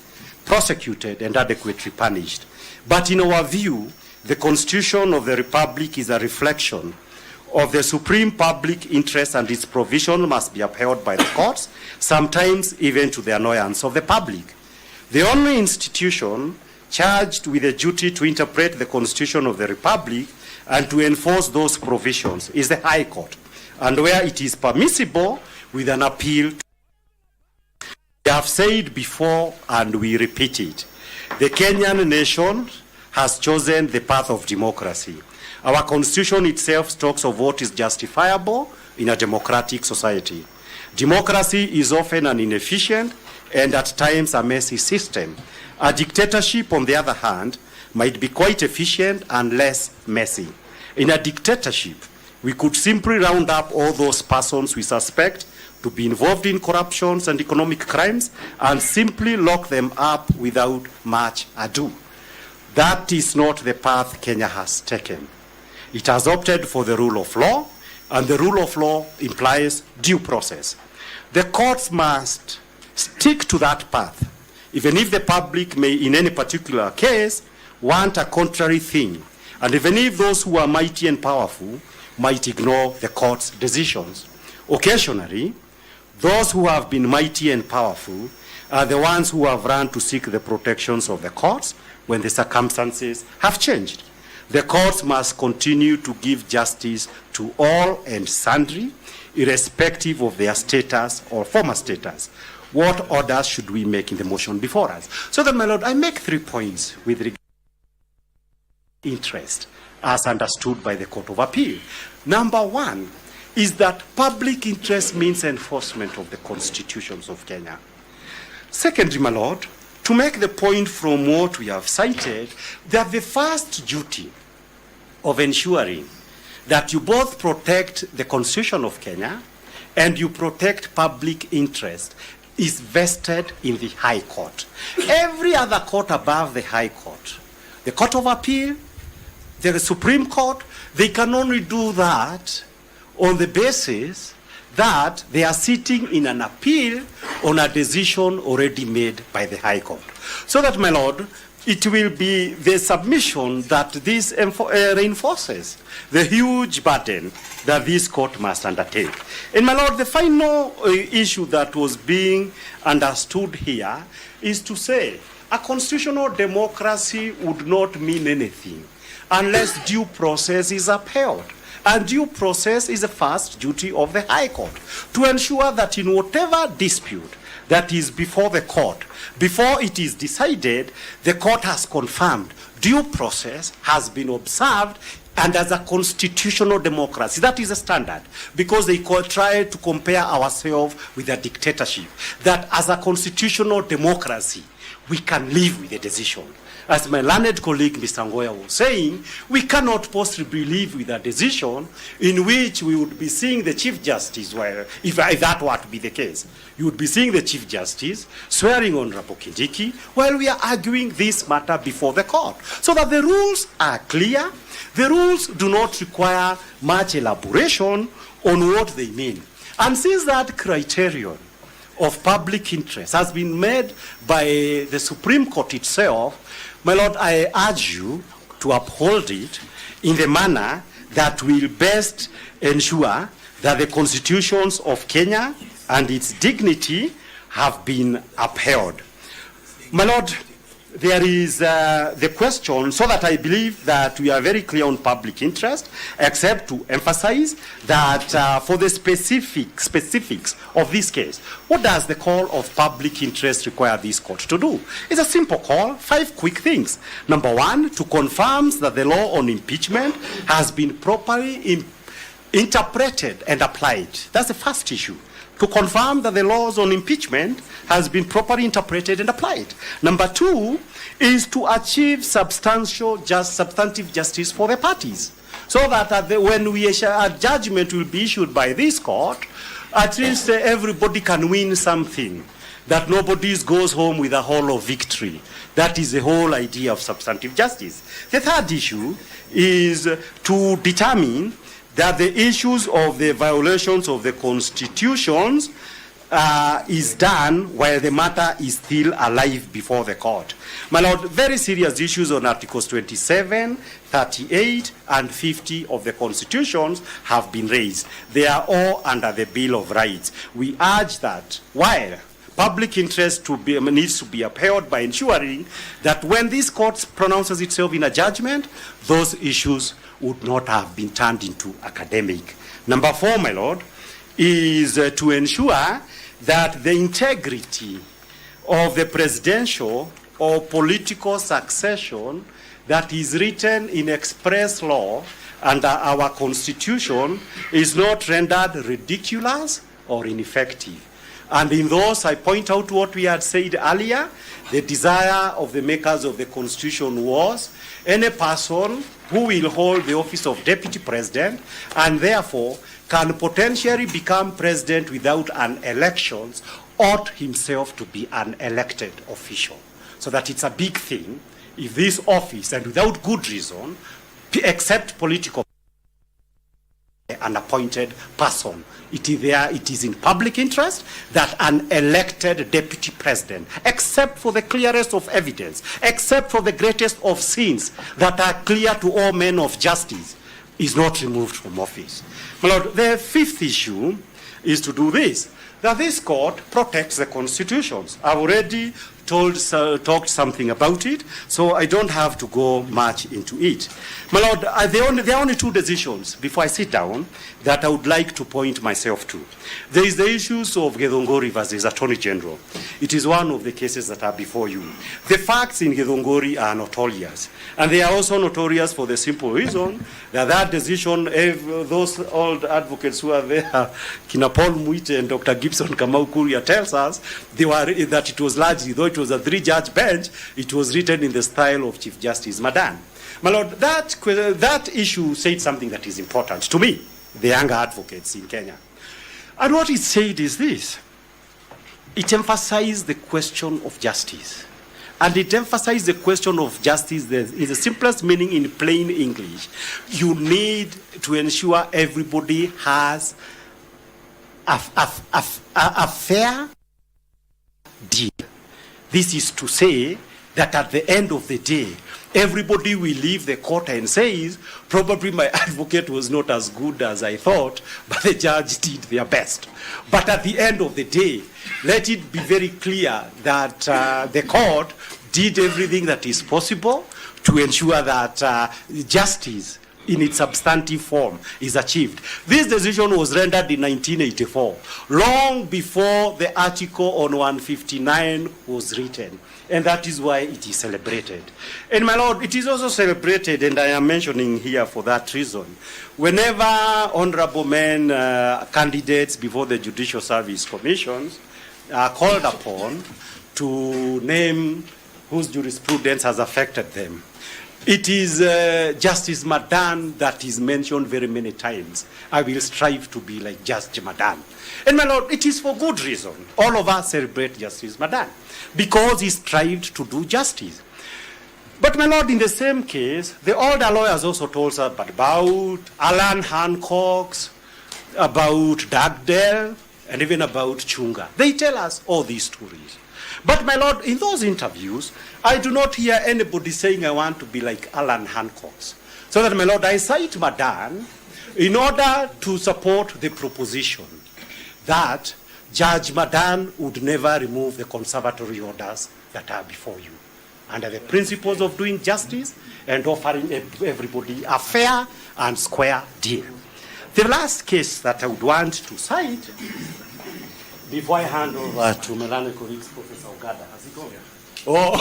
prosecuted, and adequately punished. But in our view, the Constitution of the Republic is a reflection of the supreme public interest, and its provision must be upheld by the courts, sometimes even to the annoyance of the public. The only institution charged with the duty to interpret the Constitution of the Republic and to enforce those provisions is the High Court, and where it is permissible with an appeal. We have said before, and we repeat it, the Kenyan nation has chosen the path of democracy. Our Constitution itself talks of what is justifiable in a democratic society. Democracy is often an inefficient and at times a messy system. A dictatorship, on the other hand, might be quite efficient and less messy. In a dictatorship, we could simply round up all those persons we suspect to be involved in corruptions and economic crimes and simply lock them up without much ado. That is not the path Kenya has taken. It has opted for the rule of law, and the rule of law implies due process. The courts must stick to that path, even if the public may, in any particular case, want a contrary thing, and even if those who are mighty and powerful might ignore the court's decisions. Occasionally, those who have been mighty and powerful are the ones who have run to seek the protections of the courts when the circumstances have changed. The courts must continue to give justice to all and sundry, irrespective of their status or former status. What orders should we make in the motion before us? So then, my Lord, I make 3 points with regard to interest as understood by the Court of Appeal. Number 1 is that public interest means enforcement of the constitutions of Kenya. Secondly, my Lord, to make the point from what we have cited, that the first duty of ensuring that you both protect the Constitution of Kenya and you protect public interest is vested in the High Court. Every other court above the High Court, the Court of Appeal, the Supreme Court, they can only do that on the basis that they are sitting in an appeal on a decision already made by the High Court. So that, my Lord, it will be the submission that this reinforces the huge burden that this court must undertake. And, my Lord, the final issue that was being understood here is to say a constitutional democracy would not mean anything unless due process is upheld. And due process is the first duty of the High Court, to ensure that in whatever dispute that is before the court, before it is decided, the court has confirmed due process has been observed, and as a constitutional democracy, that is a standard, because they try to compare ourselves with a dictatorship, that as a constitutional democracy, we can live with the decision. As my learned colleague, Mr. Ngoya, was saying, we cannot possibly live with a decision in which we would be seeing the Chief Justice, where, if that were to be the case, you would be seeing the Chief Justice swearing on Honorable Kindiki while we are arguing this matter before the court. So that the rules are clear, the rules do not require much elaboration on what they mean. And since that criterion of public interest has been made by the Supreme Court itself, my Lord, I urge you to uphold it in the manner that will best ensure that the constitutions of Kenya and its dignity have been upheld. My Lord, there is the question, so that I believe that we are very clear on public interest, except to emphasize that for the specifics of this case, what does the call of public interest require this court to do? It's a simple call, 5 quick things. Number 1, to confirm that the law on impeachment has been properly interpreted and applied. That's the first issue. To confirm that the laws on impeachment has been properly interpreted and applied. Number 2 is to achieve substantive justice for the parties, so that when a judgment will be issued by this court, at least everybody can win something, that nobody goes home with a hollow victory. That is the whole idea of substantive justice. The third issue is to determine that the issues of the violations of the constitutions is done while the matter is still alive before the court. My Lord, very serious issues on Articles 27, 38, and 50 of the constitutions have been raised. They are all under the Bill of Rights. We urge that while public interest needs to be upheld by ensuring that when this court pronounces itself in a judgment, those issues would not have been turned into academic. Number 4, my Lord, is to ensure that the integrity of the presidential or political succession that is written in express law under our constitution is not rendered ridiculous or ineffective. And in those, I point out what we had said earlier. The desire of the makers of the Constitution was any person who will hold the office of Deputy President and therefore can potentially become President without an election ought himself to be an elected official. So that it's a big thing if this office, and without good reason, except political an appointed person. It is in public interest that an elected deputy president, except for the clearest of evidence, except for the greatest of sins that are clear to all men of justice, is not removed from office. My Lord, the fifth issue is to do this, that this court protects the constitutions. I've already talked something about it, so I don't have to go much into it. My Lord, there are only two decisions before I sit down that I would like to point myself to. There is the issues of Githunguri versus Attorney General. It is one of the cases that are before you. The facts in Githunguri are notorious, and they are also notorious for the simple reason that that decision, those old advocates who are there, Kina Paul Muite and Dr. Gibson Kamau Kuria tells us, that it was largely, though it was a 3-judge bench, it was written in the style of Chief Justice Madan. My Lord, that issue said something that is important to me, the younger advocates in Kenya. And what it said is this: it emphasized the question of justice. And it emphasized the question of justice in the simplest meaning in plain English. You need to ensure everybody has a fair deal. This is to say that at the end of the day, everybody will leave the court and says, probably my advocate was not as good as I thought, but the judge did their best. But at the end of the day, let it be very clear that the court did everything that is possible to ensure that justice in its substantive form is achieved. This decision was rendered in 1984, long before the article on 159 was written. And that is why it is celebrated. And my Lord, it is also celebrated, and I am mentioning here for that reason. Whenever honorable men, candidates before the Judicial Service Commissions are called upon to name whose jurisprudence has affected them, it is Justice Madan that is mentioned very many times. I will strive to be like Justice Madan. And my Lord, it is for good reason. All of us celebrate Justice Madan because he strived to do justice. But my Lord, in the same case, the older lawyers also told us about Alan Hancock's, about Dugdale, and even about Chunga. They tell us all these stories. But my Lord, in those interviews, I do not hear anybody saying I want to be like Alan Hancock's. So that, my Lord, I cite Madan in order to support the proposition that Judge Madan would never remove the conservatory orders that are before you, under the principles of doing justice and offering everybody a fair and square deal. The last case that I would want to cite, before I hand over to my colleagues, Professor Ogada, has he gone? Oh,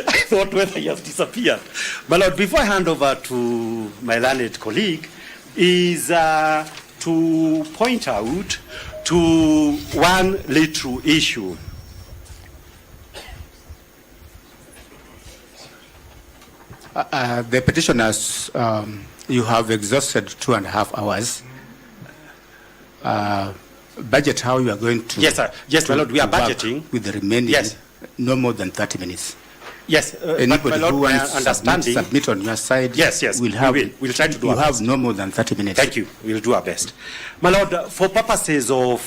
I thought whether he has disappeared. But Lord, before I hand over to my learned colleague, is to point out to one little issue. The petitioners, you have exhausted 2.5 hours. Budget how you are going to... Yes, sir. Yes, my Lord, we are budgeting. With the remaining, yes, no more than 30 minutes. Yes, anybody Lord, who wants to submit on your side, yes, we'll try to do our best. You have no more than 30 minutes. Thank you. We'll do our best. My Lord, for purposes of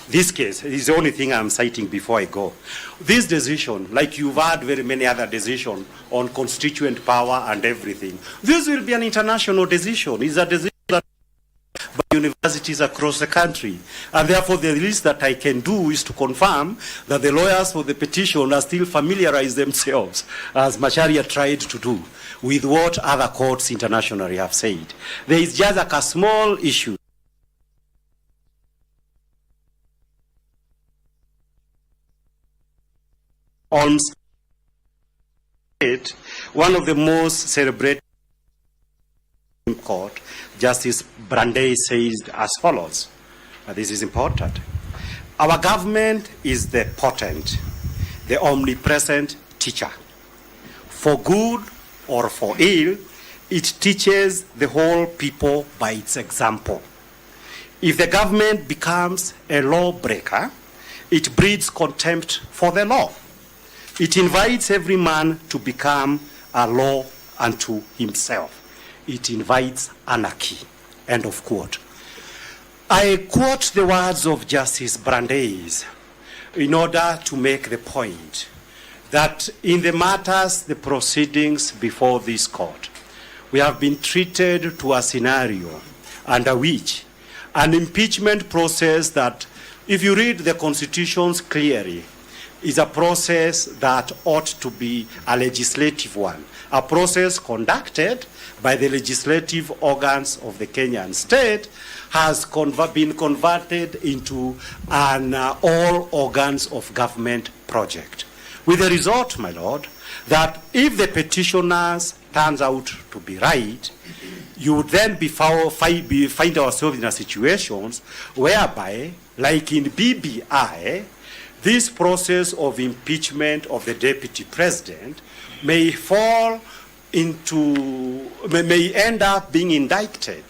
this case, is the only thing I'm citing before I go. This decision, like you've had very many other decisions on constituent power and everything, this will be an international decision. It's a decision that by universities across the country. And therefore, the least that I can do is to confirm that the lawyers for the petition are still familiarized themselves, as Macharia tried to do, with what other courts internationally have said. There is just like a small issue. On one of the most celebrated court, Justice Brandeis says as follows. This is important. Our government is the potent, the omnipresent teacher. For good or for ill, it teaches the whole people by its example. If the government becomes a lawbreaker, it breeds contempt for the law. It invites every man to become a law unto himself. It invites anarchy. End of quote. I quote the words of Justice Brandeis in order to make the point that in the matters, the proceedings before this court, we have been treated to a scenario under which an impeachment process that, if you read the constitutions clearly, is a process that ought to be a legislative one, a process conducted by the legislative organs of the Kenyan state, has been converted into an all organs of government project. With the result, my lord, that if the petitioners turns out to be right, you would then find ourselves in a situation whereby, like in BBI, this process of impeachment of the deputy president may end up being indicted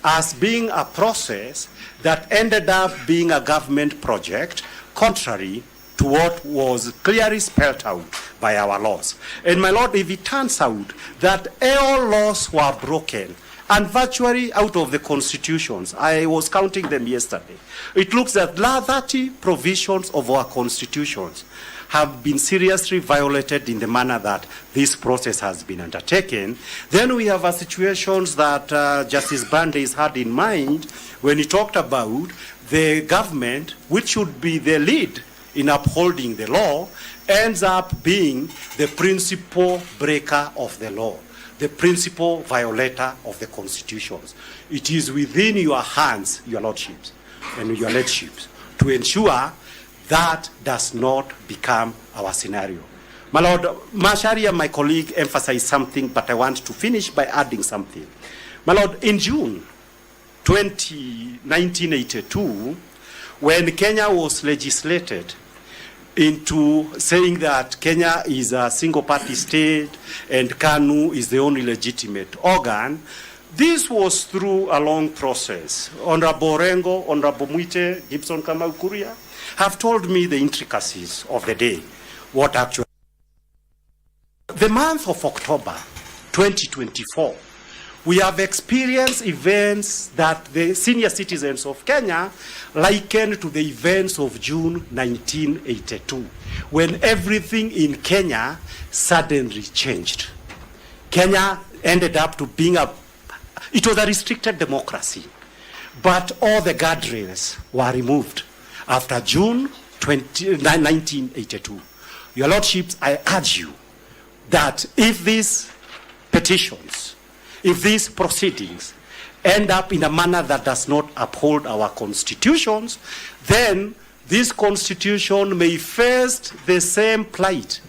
as being a process that ended up being a government project, contrary to what was clearly spelled out by our laws. And my lord, if it turns out that all laws were broken, and virtually out of the constitutions, I was counting them yesterday, it looks that 30 provisions of our constitutions have been seriously violated in the manner that this process has been undertaken. Then we have a situations that Justice Brandeis had in mind when he talked about the government, which should be the lead in upholding the law, ends up being the principal breaker of the law, the principal violator of the constitutions. It is within your hands, your lordships and your lordships, to ensure that does not become our scenario. My lord, Macharia, my colleague, emphasized something, but I want to finish by adding something. My lord, in June 1982, when Kenya was legislated into saying that Kenya is a single-party state and KANU is the only legitimate organ, this was through a long process. Honorable Rengo, Honorable Mwite, Gibson Kamau Kuria have told me the intricacies of the day, what actually. The month of October 2024, we have experienced events that the senior citizens of Kenya likened to the events of June 1982, when everything in Kenya suddenly changed. Kenya ended up to being it was a restricted democracy, but all the guardrails were removed after June 1982. Your lordships, I urge you that if these petitions, if these proceedings end up in a manner that does not uphold our constitutions, then this constitution may face the same plight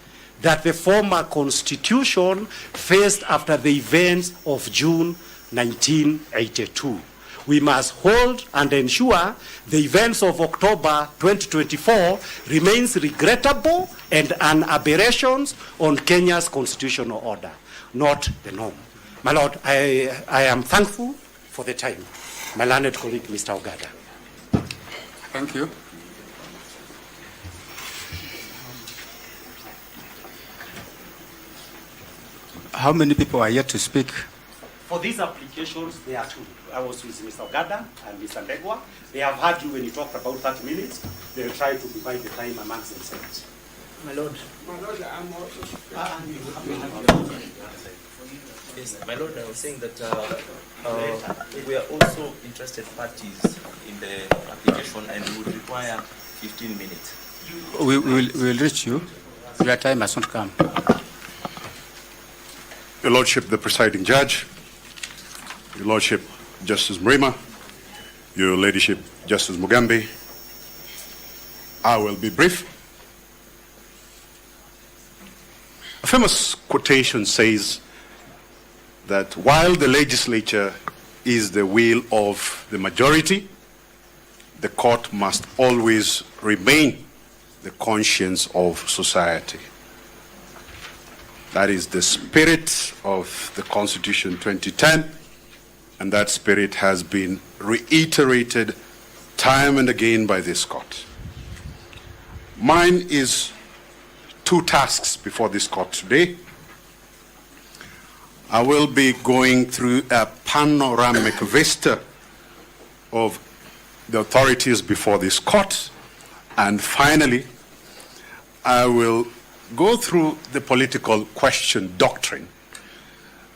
that the former constitution faced after the events of June 1982. We must hold and ensure the events of October 2024 remains regrettable and an aberration on Kenya's constitutional order, not the norm. My lord, I am thankful for the time. My learned colleague, Mr. Ogada. Thank you. How many people are yet to speak? For these applications, there are two. I was with Mr. Ogada and Mr. Ndegwa. They have heard you when you talked about 30 minutes. They will try to divide the time amongst themselves. My lord. My lord, I'm also. Yes, my lord, I was saying that we are also interested parties in the application and we would require 15 minutes. We will reach you. Your time has not come. Your Lordship, the presiding judge, Your Lordship, Justice Mrima, Your Ladyship, Justice Mugambi, I will be brief. A famous quotation says that while the legislature is the will of the majority, the court must always remain the conscience of society. That is the spirit of the Constitution 2010, and that spirit has been reiterated time and again by this court. Mine is two tasks before this court today. I will be going through a panoramic vista of the authorities before this court, and finally, I will go through the political question doctrine,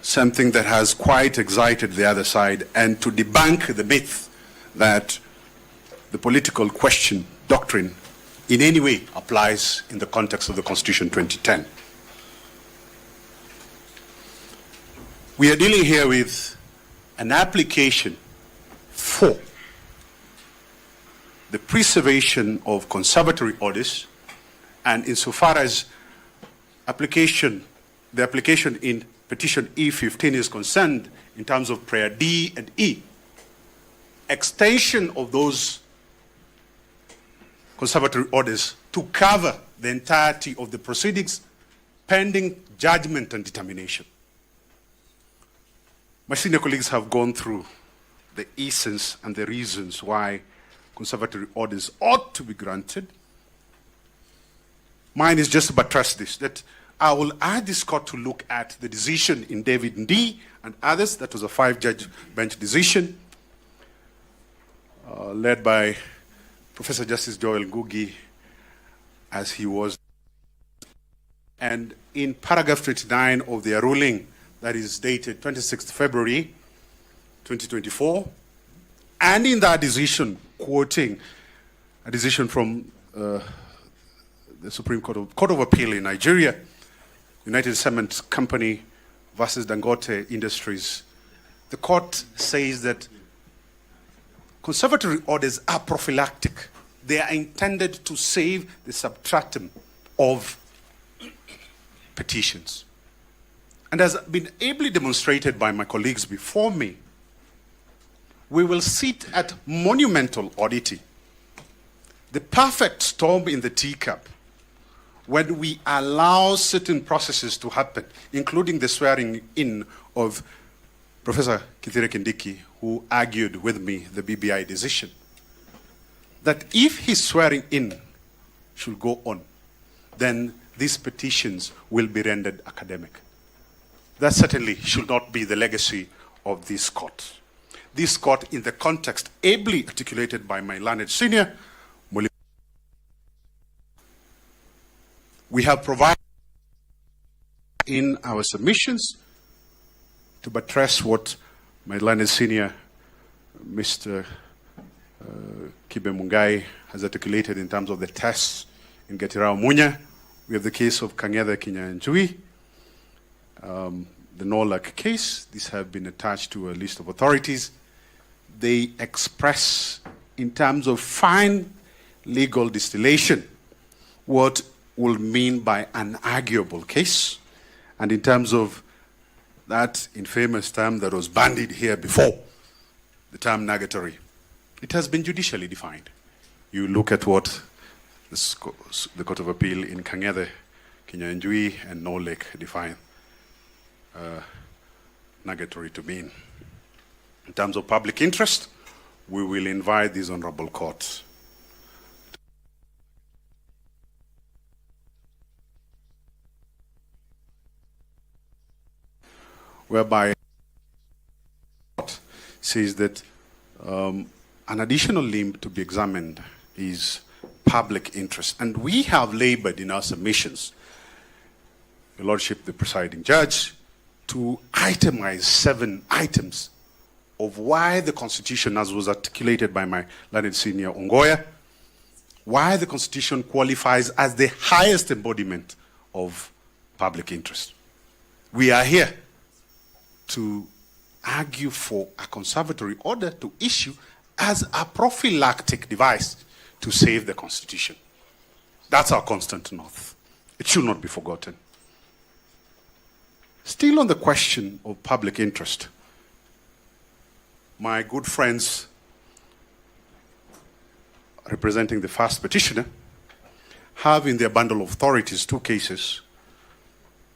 something that has quite excited the other side, and to debunk the myth that the political question doctrine in any way applies in the context of the Constitution 2010. We are dealing here with an application for the preservation of conservatory orders, and insofar as the application in Petition E15 is concerned in terms of prayer D and E, extension of those conservatory orders to cover the entirety of the proceedings pending judgment and determination. My senior colleagues have gone through the essence and the reasons why conservatory orders ought to be granted. Mine is just to buttress this, that I will ask this court to look at the decision in David D and others. That was a 5-judge bench decision led by Professor Justice Joel Ngugi, as he was. And in paragraph 29 of their ruling, that is dated 26th February 2024, and in that decision, quoting a decision from the Supreme Court of Appeal in Nigeria, United Cement Company versus Dangote Industries, the court says that conservatory orders are prophylactic. They are intended to save the substratum of petitions. And as been ably demonstrated by my colleagues before me, we will sit at monumental oddity, the perfect storm in the teacup, when we allow certain processes to happen, including the swearing in of Professor Kithure Kindiki, who argued with me the BBI decision, that if his swearing in should go on, then these petitions will be rendered academic. That certainly should not be the legacy of this court. This court, in the context ably articulated by my learned senior, we have provided in our submissions to buttress what my learned senior, Mr. Kibe Mungai, has articulated in terms of the tests in Getirao Munya. We have the case of Kang'ethe Kinyanjui, the Norlak case. These have been attached to a list of authorities. They express, in terms of fine legal distillation, what will mean by an arguable case, and in terms of that infamous term that was bandied here before, the term nugatory, it has been judicially defined. You look at what the Court of Appeal in Kang'ethe, Kinyanjui, and Norlake define nugatory to mean. In terms of public interest, we will invite these honorable courts whereby says that an additional limb to be examined is public interest. And we have labored in our submissions, Your Lordship, the presiding judge, to itemize 7 items of why the Constitution, as was articulated by my learned senior Ongoya, why the Constitution qualifies as the highest embodiment of public interest. We are here to argue for a conservatory order to issue as a prophylactic device to save the Constitution. That's our constant north. It should not be forgotten. Still on the question of public interest, my good friends representing the first petitioner have in their bundle of authorities 2 cases.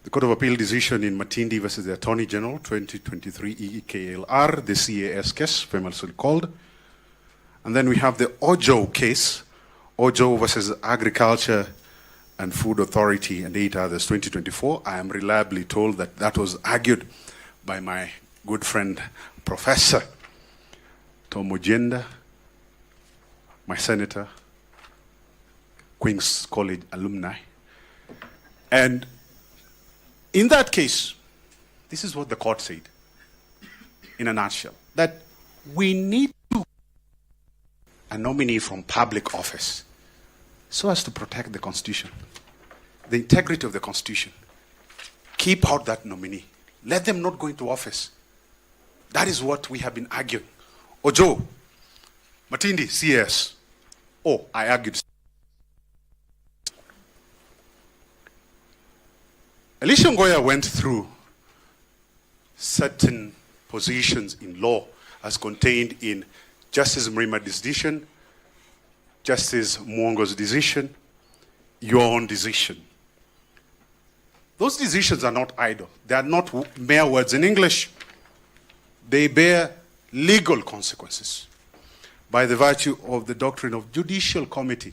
The Court of Appeal decision in Matindi versus the Attorney General, 2023 EEKLR, the CAS case, famously called. And then we have the Ojo case, Ojo versus Agriculture and Food Authority and 8 others, 2024. I am reliably told that that was argued by my good friend, Professor Tom Ojenda, my senator, Queen's College alumni. And in that case, this is what the court said, in a nutshell, that we need to a nominee from public office so as to protect the Constitution, the integrity of the Constitution. Keep out that nominee. Let them not go into office. That is what we have been arguing. Ojo, Matindi, CS. Oh, I argued. Elisha Ngoya went through certain positions in law as contained in Justice Mrima's decision, Justice Mwongo's decision, your own decision. Those decisions are not idle. They are not mere words in English. They bear legal consequences by the virtue of the doctrine of judicial comity.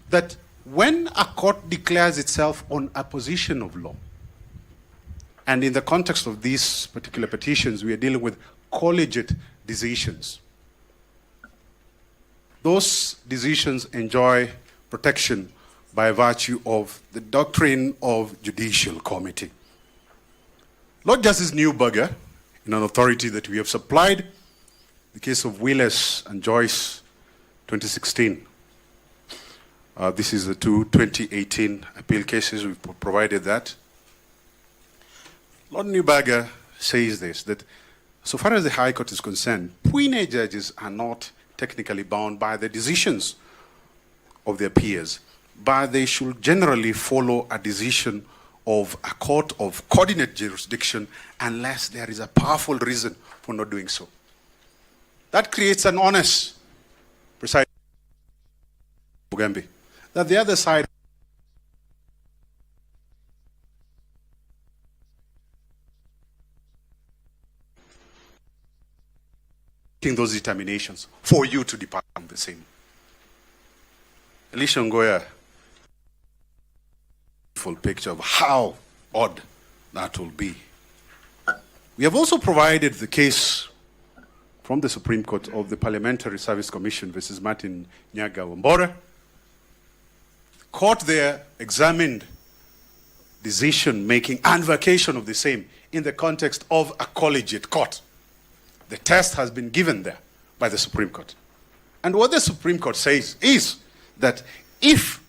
That when a court declares itself on a position of law, and in the context of these particular petitions, we are dealing with collegiate decisions. Those decisions enjoy protection by virtue of the doctrine of judicial comity. Lord Justice Newberger, in an authority that we have supplied, the case of Willis and Joyce, 2016. This is the two 2018 appeal cases. We've provided that. Lord Newberger says this, that so far as the High Court is concerned, puisne judges are not technically bound by the decisions of their peers, but they should generally follow a decision of a court of coordinate jurisdiction unless there is a powerful reason for not doing so. That creates an honest precisely that the other side making those determinations for you to depart from the same. Elisha Ngoya, full picture of how odd that will be. We have also provided the case from the Supreme Court of the Parliamentary Service Commission versus Martin Nyaga Wambora. The court there examined decision making and vacation of the same in the context of a collegiate court. The test has been given there by the Supreme Court. And what the Supreme Court says is that if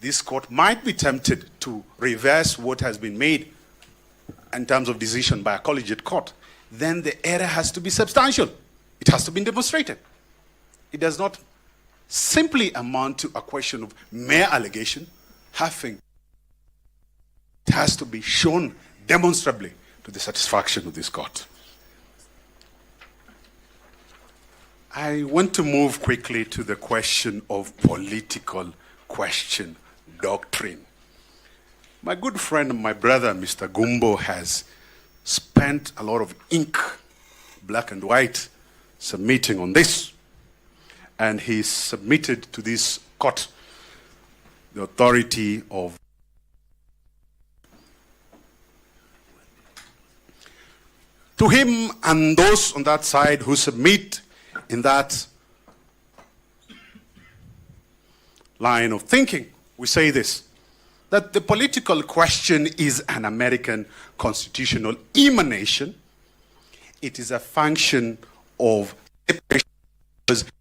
this court might be tempted to reverse what has been made in terms of decision by a collegiate court, then the error has to be substantial. It has to be demonstrated. It does not simply amount to a question of mere allegation. It has to be shown demonstrably to the satisfaction of this court. I want to move quickly to the question of political question doctrine. My good friend, my brother, Mr. Gumbo, has spent a lot of ink, black and white, submitting on this. And he submitted to this court the authority of to him and those on that side who submit in that line of thinking, we say this, that the political question is an American constitutional emanation. It is a function of separation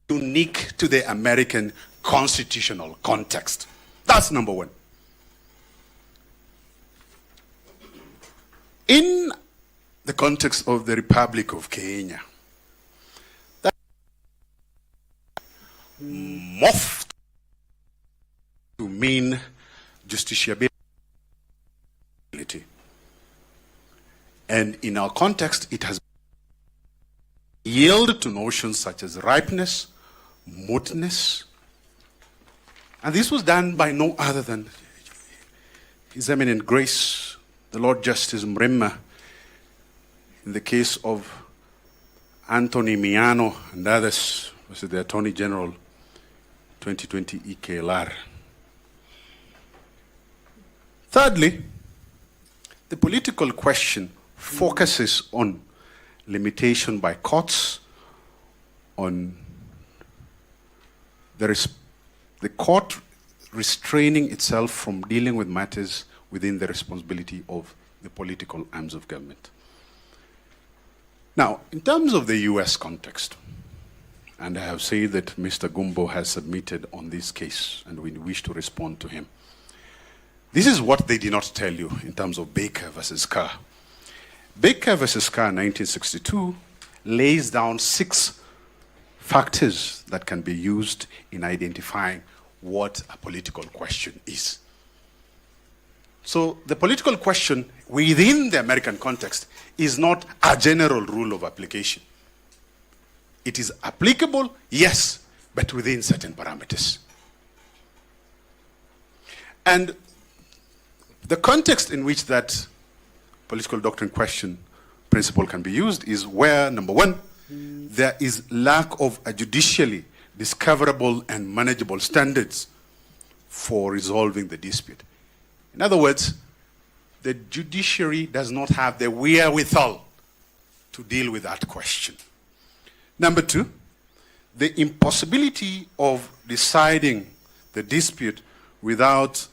unique to the American constitutional context. That's number one. In the context of the Republic of Kenya, that morphed to mean justiciability. And in our context, it has yielded to notions such as ripeness, mootness. And this was done by no other than His Eminent Grace, the Lord Justice Mrema, in the case of Anthony Miano and others, was the Attorney General 2020 EKLR. Thirdly, the political question focuses on limitation by courts on the court restraining itself from dealing with matters within the responsibility of the political arms of government. Now, in terms of the US context, and I have said that Mr. Gumbo has submitted on this case, and we wish to respond to him. This is what they did not tell you in terms of Baker versus Carr. Baker versus Carr, 1962, lays down 6 factors that can be used in identifying what a political question is. So the political question within the American context is not a general rule of application. It is applicable, yes, but within certain parameters. And the context in which that political doctrine question principle can be used is where, number one, there is lack of a judicially discoverable and manageable standards for resolving the dispute. In other words, the judiciary does not have the wherewithal to deal with that question. Number two, the impossibility of deciding the dispute without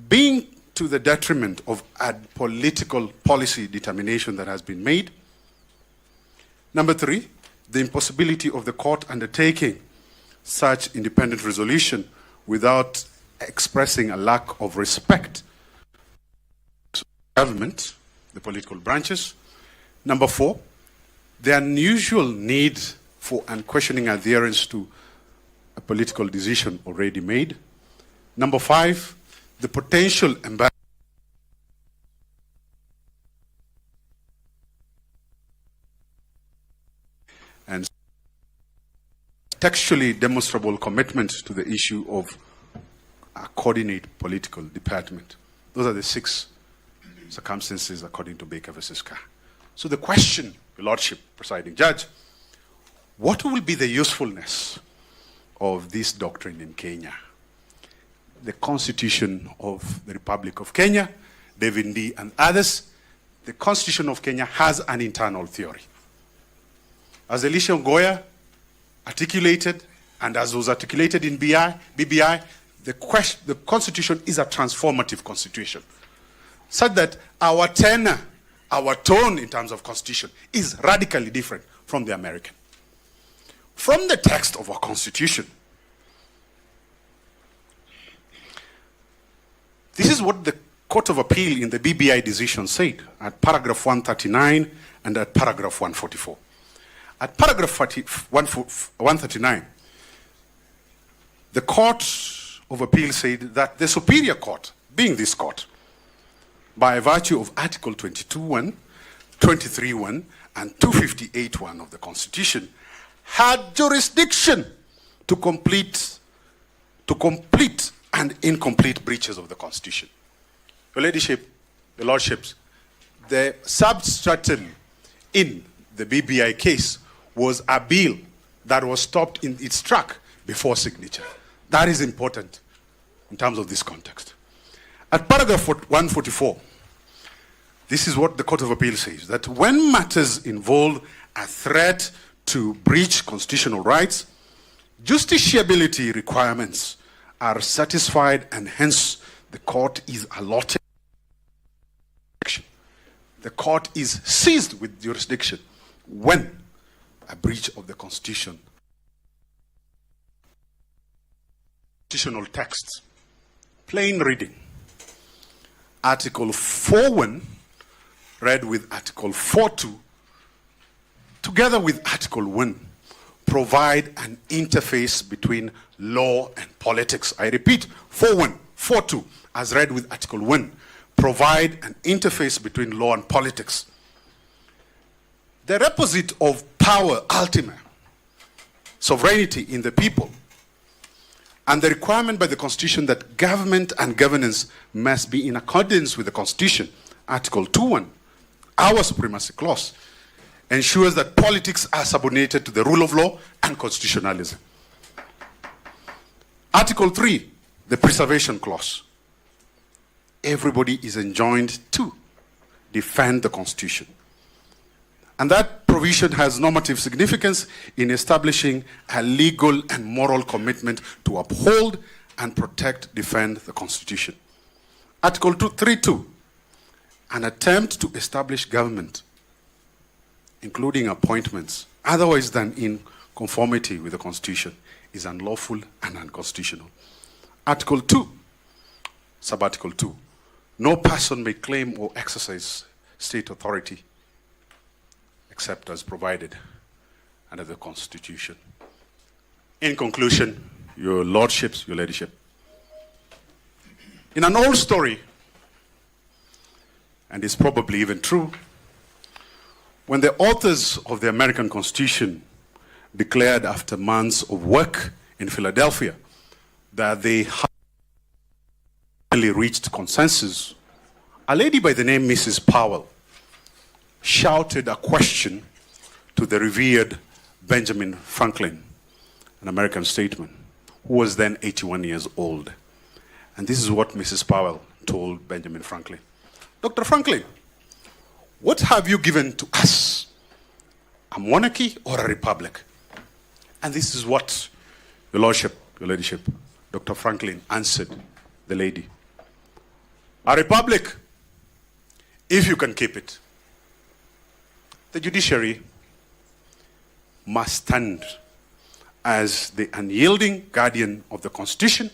being to the detriment of a political policy determination that has been made. Number three, the impossibility of the court undertaking such independent resolution without expressing a lack of respect to government, the political branches. Number four, the unusual need for unquestioning adherence to a political decision already made. Number five, the potential embarrassment and textually demonstrable commitment to the issue of a coordinate political department. Those are the 6 circumstances according to Baker versus Carr. So the question, Your Lordship, Presiding Judge, what will be the usefulness of this doctrine in Kenya? The Constitution of the Republic of Kenya, David D. and others, the Constitution of Kenya has an internal theory. As Elisha Ngoya articulated, and as was articulated in BBI, the Constitution is a transformative constitution, such that our tenor, our tone in terms of Constitution is radically different from the American. From the text of our Constitution, this is what the Court of Appeal in the BBI decision said at paragraph 139 and at paragraph 144. At paragraph 139, the Court of Appeal said that the Superior Court, being this court, by virtue of Article 22.1, 23.1, and 258.1 of the Constitution, had jurisdiction to complete and incomplete breaches of the Constitution. Your Ladyship, Your Lordships, the substratum in the BBI case was a bill that was stopped in its track before signature. That is important in terms of this context. At paragraph 144, this is what the Court of Appeal says, that when matters involve a threat to breach constitutional rights, justiciability requirements are satisfied and hence the court is allotted. The court is seized with jurisdiction when a breach of the Constitution. Constitutional texts, plain reading. Article 4.1 read with Article 4.2 together with Article 1 provide an interface between law and politics. I repeat, 4.1, 4.2 as read with Article 1 provide an interface between law and politics. The requisite of power ultima, sovereignty in the people, and the requirement by the Constitution that government and governance must be in accordance with the Constitution, Article 2.1, our supremacy clause, ensures that politics are subordinated to the rule of law and constitutionalism. Article 3, the preservation clause. Everybody is enjoined to defend the Constitution. And that provision has normative significance in establishing a legal and moral commitment to uphold and protect, defend the Constitution. Article 3.2, an attempt to establish government, including appointments, otherwise than in conformity with the Constitution, is unlawful and unconstitutional. Article 2, sub-article 2, no person may claim or exercise state authority except as provided under the Constitution. In conclusion, your lordships, your ladyship, in an old story, and it's probably even true, when the authors of the American Constitution declared after months of work in Philadelphia that they finally reached consensus, a lady by the name Mrs. Powell shouted a question to the revered Benjamin Franklin, an American statesman, who was then 81 years old. And this is what Mrs. Powell told Benjamin Franklin. Dr. Franklin, what have you given to us? A monarchy or a republic? And this is what your lordship, your ladyship, Dr. Franklin answered the lady. A republic, if you can keep it. The judiciary must stand as the unyielding guardian of the Constitution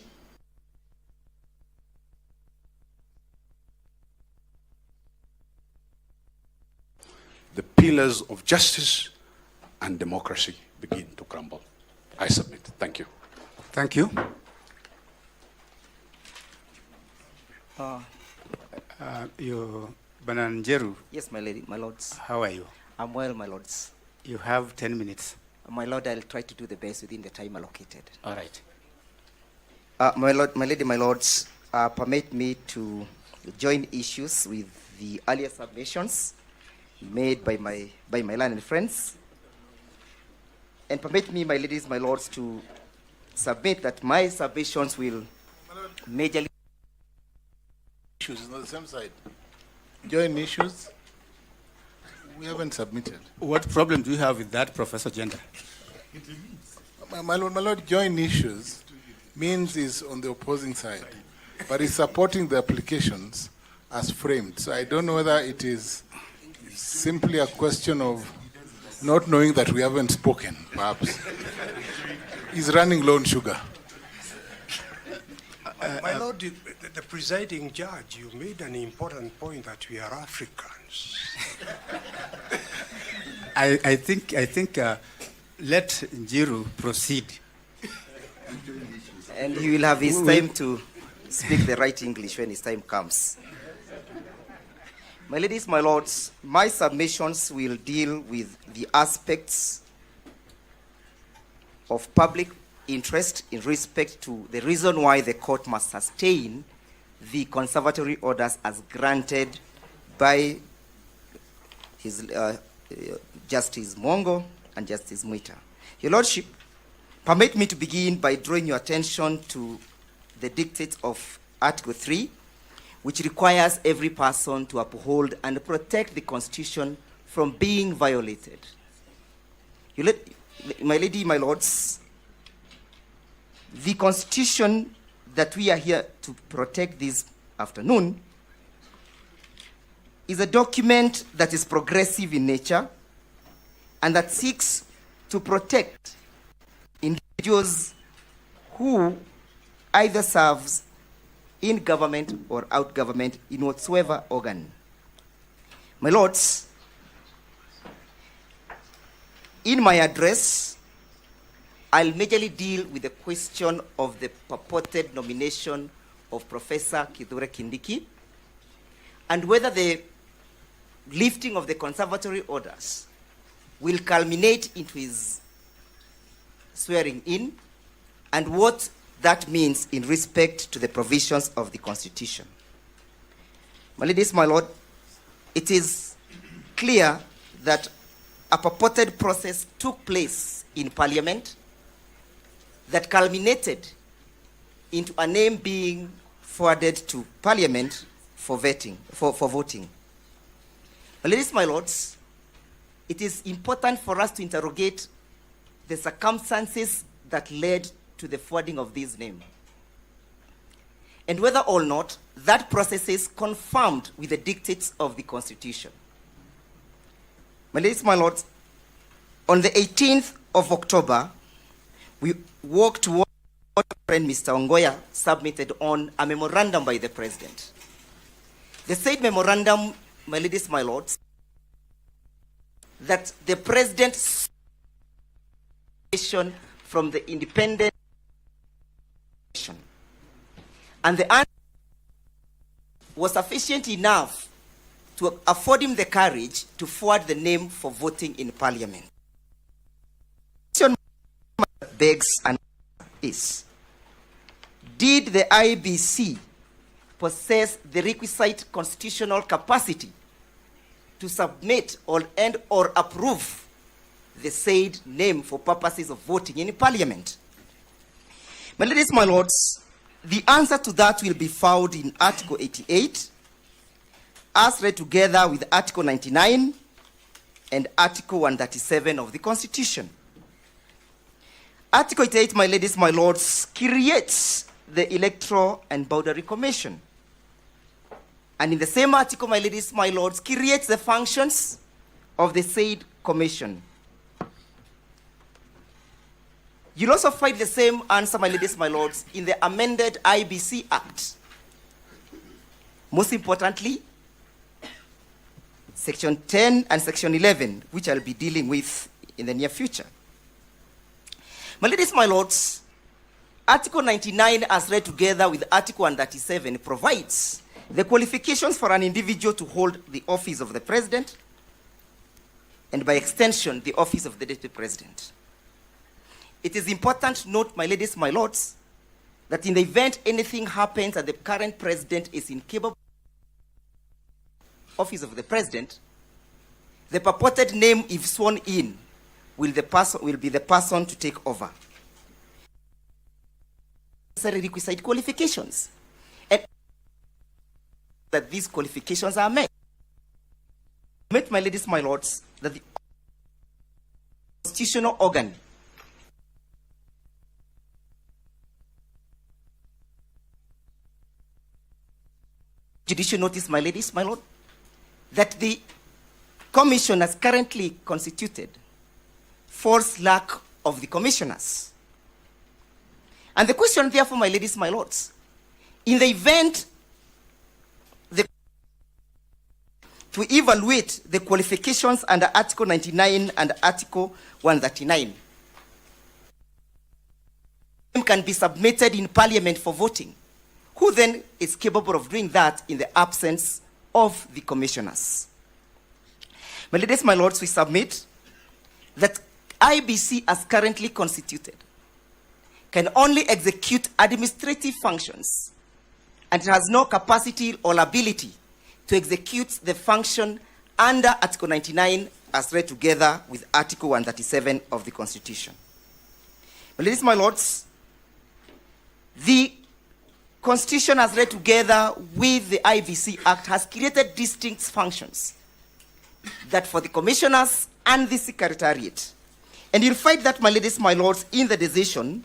the pillars of justice and democracy begin to crumble. I submit. Thank you. Thank you. Bananjeru, Yes, my lady, my lords. how are you? I'm well, my lords. You have 10 minutes. My lord, I'll try to do the best within the time allocated. All right. My lord, my lady, my lords, permit me to join issues with the earlier submissions made by my learned friends. And permit me, my ladies, my lords, to submit that my submissions will majorly Issues on the same side. Join issues. We haven't submitted. What problem do you have with that, Professor Gender? My lord, join issues means is on the opposing side, but is supporting the applications as framed. So I don't know whether it is simply a question of not knowing that we haven't spoken, perhaps. He's running low on sugar. My lord, the presiding judge, you made an important point that we are Africans. I think let Njiru proceed. and he will have his time to speak the right English when his time comes. My ladies, my lords, my submissions will deal with the aspects of public interest in respect to the reason why the court must sustain the conservatory orders as granted by his Justice Mongo and Justice Mwita. Your Lordship, permit me to begin by drawing your attention to the dictates of Article 3, which requires every person to uphold and protect the Constitution from being violated. My lady, my lords, the Constitution that we are here to protect this afternoon is a document that is progressive in nature and that seeks to protect individuals who either serves in government or out government in whatsoever organ. My lords, in my address, I'll majorly deal with the question of the purported nomination of Professor Kithure Kindiki and whether the lifting of the conservatory orders will culminate into his swearing in and what that means in respect to the provisions of the Constitution. My ladies, my lord, it is clear that a purported process took place in Parliament that culminated into a name being forwarded to Parliament for voting. My ladies, my lords, it is important for us to interrogate the circumstances that led to the forwarding of this name, and whether or not that process is confirmed with the dictates of the Constitution. My ladies, my lords, on the 18th of October, we walked towards what friend Mr. Ongoya submitted on a memorandum by the President. The said memorandum, my ladies, my lords, that the President from the independent and the answer was sufficient enough to afford him the courage to forward the name for voting in Parliament. The question begs and is, did the IBC possess the requisite constitutional capacity to submit or approve the said name for purposes of voting in Parliament? My ladies, my lords, the answer to that will be found in Article 88, as read together with Article 99 and Article 137 of the Constitution. Article 88, my ladies, my lords, creates the Electoral and Boundary Commission. And in the same article, my ladies, my lords, creates the functions of the said commission. You'll also find the same answer, my ladies, my lords, in the amended IBC Act. Most importantly, Section 10 and Section 11, which I'll be dealing with in the near future. My ladies, my lords, Article 99, as read together with Article 137, provides the qualifications for an individual to hold the office of the President, and by extension, the office of the Deputy President. It is important to note, my ladies, my lords, that in the event anything happens and the current President is incapable of the office of the President, the purported name, if sworn in, will be the person to take over. Requisite qualifications, and that these qualifications are met. My ladies, my lords, that the constitutional organ judicial notice, my ladies, my lord, that the commission as currently constituted falls lack of the commissioners. And the question, therefore, my ladies, my lords, in the event to evaluate the qualifications under Article 99 and Article 139, can be submitted in Parliament for voting. Who then is capable of doing that in the absence of the commissioners? My ladies, my lords, we submit that IBC as currently constituted can only execute administrative functions and has no capacity or ability to execute the function under Article 99 as read together with Article 137 of the Constitution. My ladies, my lords, the Constitution as read together with the IBC Act has created distinct functions that for the commissioners and the secretariat. And you'll find that, my ladies, my lords, in the decision,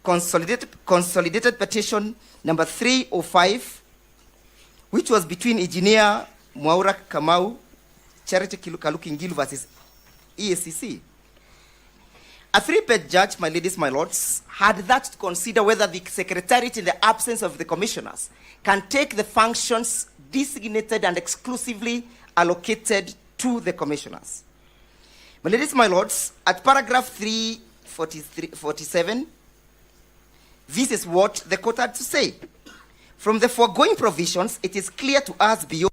consolidated petition number 305, which was between Engineer Mwaura Kamau, Charity Kalukingilu versus EACC. A three-page judge, my ladies, my lords, had that to consider whether the secretariat, in the absence of the commissioners, can take the functions designated and exclusively allocated to the commissioners. My ladies, my lords, at paragraph 347, this is what the court had to say. From the foregoing provisions, it is clear to us beyond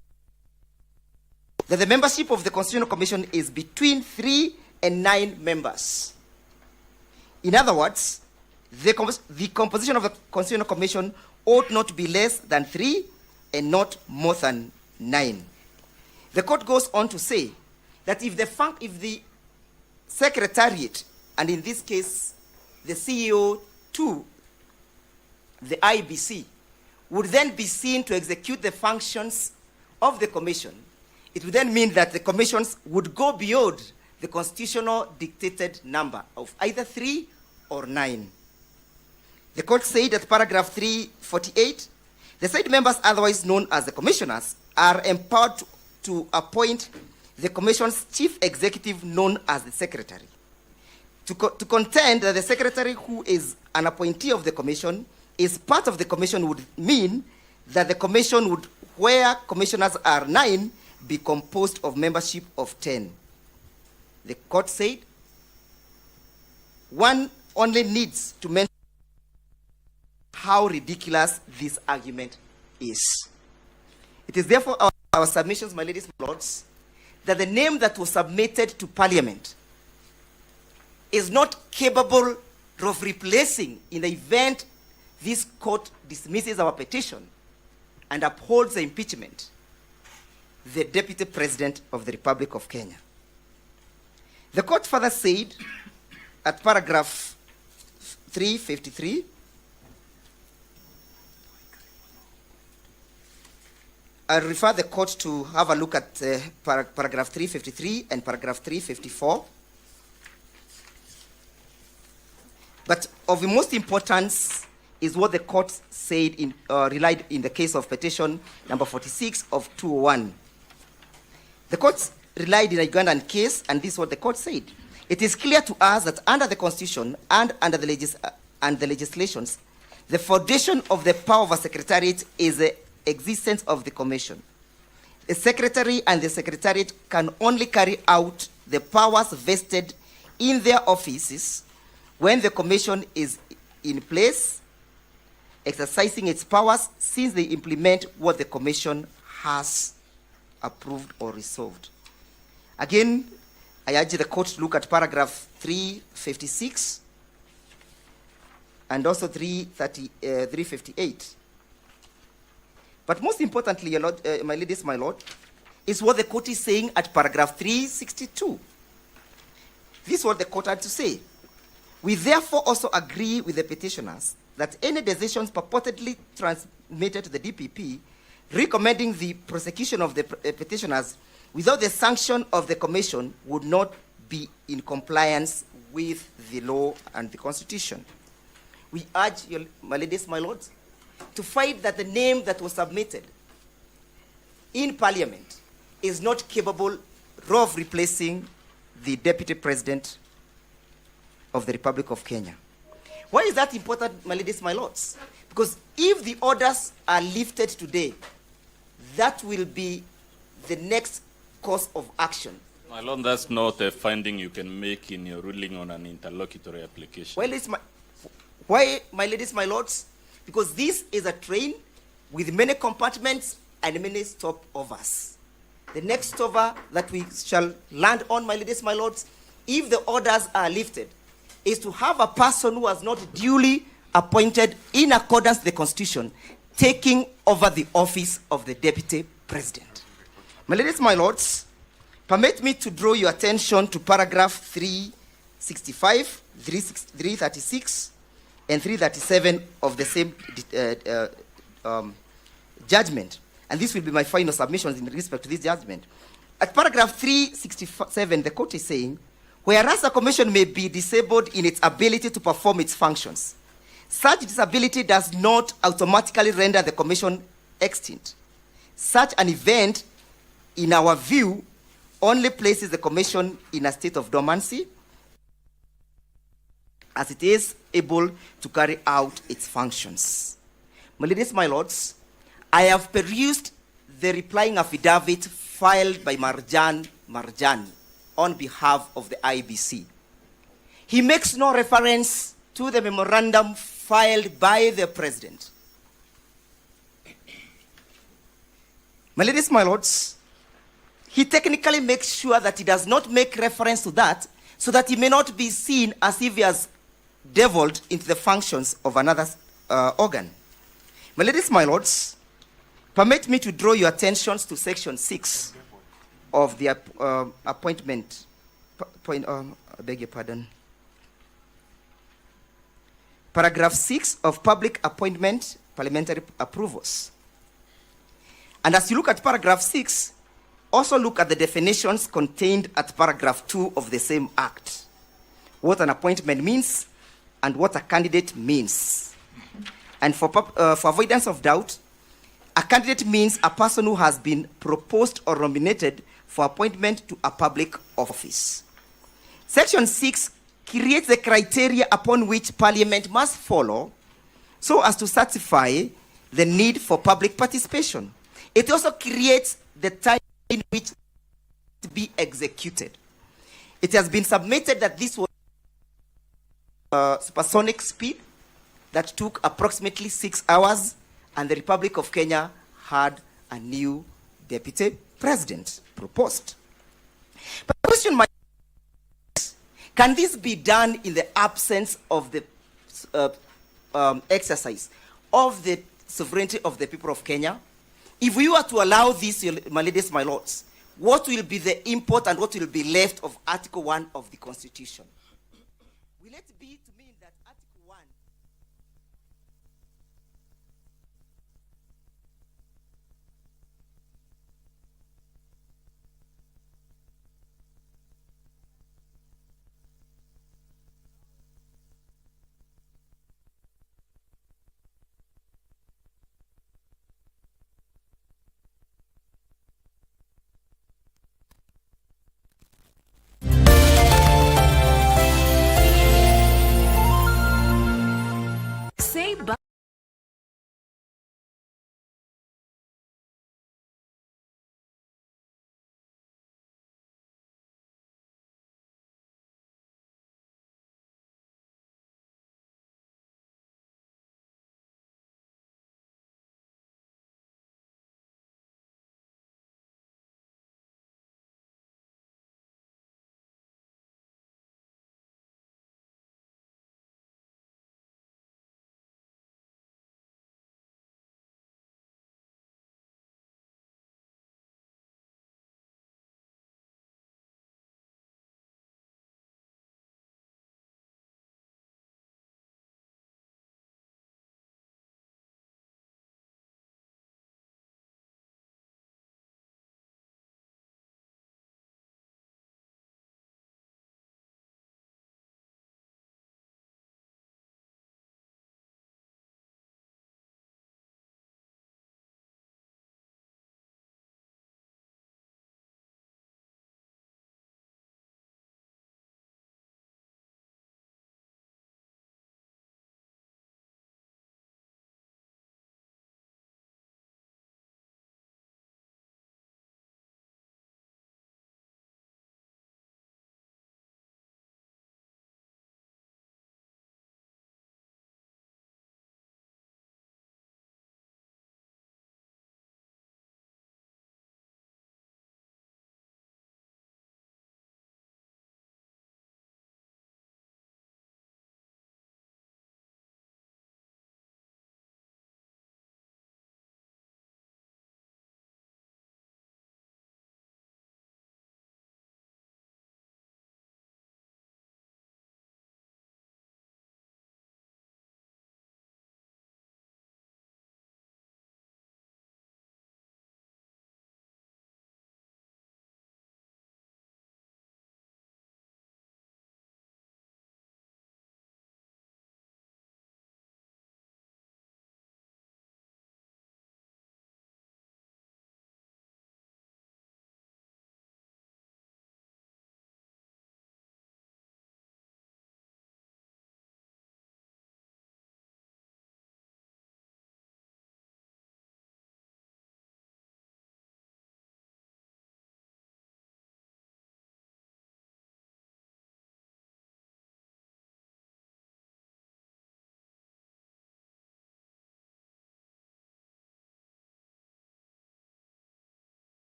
that the membership of the Constitutional Commission is between 3 and 9 members. In other words, the composition of the Constitutional Commission ought not to be less than 3 and not more than 9. The court goes on to say that if the secretariat, and in this case, the CEO to the IBC, would then be seen to execute the functions of the commission, it would then mean that the commissions would go beyond the constitutional dictated number of either 3 or 9. The court said at paragraph 348, the said members, otherwise known as the commissioners, are empowered to appoint the commission's chief executive, known as the secretary. To contend that the secretary, who is an appointee of the commission, is part of the commission would mean that the commission would, where commissioners are 9, be composed of membership of 10. The court said one only needs to mention how ridiculous this argument is. It is therefore our submissions, my ladies and lords, that the name that was submitted to Parliament is not capable of replacing, in the event this court dismisses our petition and upholds the impeachment, the Deputy President of the Republic of Kenya. The court further said at paragraph 353, I refer the court to have a look at paragraph 353 and paragraph 354. But of the most importance is what the court said relied in the case of petition number 46 of 201. The court relied in a Ugandan case, and this is what the court said. It is clear to us that under the Constitution and under the legislations, the foundation of the power of a secretariat is the existence of the commission. The secretary and the secretariat can only carry out the powers vested in their offices when the commission is in place, exercising its powers since they implement what the commission has approved or resolved. Again, I urge the court to look at paragraph 356 and also 358. But most importantly, your Lord, my ladies, my lord, is what the court is saying at paragraph 362. This is what the court had to say. We therefore also agree with the petitioners that any decisions purportedly transmitted to the DPP recommending the prosecution of the petitioners without the sanction of the commission would not be in compliance with the law and the Constitution. We urge you, my ladies, my lords, to find that the name that was submitted in Parliament is not capable of replacing the Deputy President of the Republic of Kenya. Why is that important, my ladies, my lords? Because if the orders are lifted today, that will be the next course of action. My lord, that's not a finding you can make in your ruling on an interlocutory application. Well, why, my ladies, my lords? Because this is a train with many compartments and many stopovers. The next stopover that we shall land on, my ladies, my lords, if the orders are lifted, is to have a person who was not duly appointed in accordance with the Constitution taking over the office of the Deputy President. My ladies, my lords, permit me to draw your attention to paragraph 365, 336, and 337 of the same judgment. And this will be my final submissions in respect to this judgment. At paragraph 367, the court is saying, whereas a commission may be disabled in its ability to perform its functions, such disability does not automatically render the commission extinct. Such an event, in our view, only places the commission in a state of dormancy as it is able to carry out its functions. My ladies, my lords, I have perused the replying affidavit filed by Marjan on behalf of the IBC. He makes no reference to the memorandum filed by the President. My ladies, my lords, he technically makes sure that he does not make reference to that so that he may not be seen as if he has devolved into the functions of another organ. My ladies, my lords, permit me to draw your attentions to section 6 of the appointment point. I beg your pardon. Paragraph 6 of public appointment parliamentary approvals. And as you look at paragraph 6, also look at the definitions contained at paragraph 2 of the same act. What an appointment means and what a candidate means. And for avoidance of doubt, a candidate means a person who has been proposed or nominated for appointment to a public office. Section 6 creates the criteria upon which Parliament must follow so as to satisfy the need for public participation. It also creates the time in which to be executed. It has been submitted that this was supersonic speed that took approximately 6 hours, and the Republic of Kenya had a new deputy president proposed. But the question might be, can this be done in the absence of the exercise of the sovereignty of the people of Kenya? If we were to allow this, my ladies, my lords, what will be the import and what will be left of Article 1 of the Constitution? Will it be to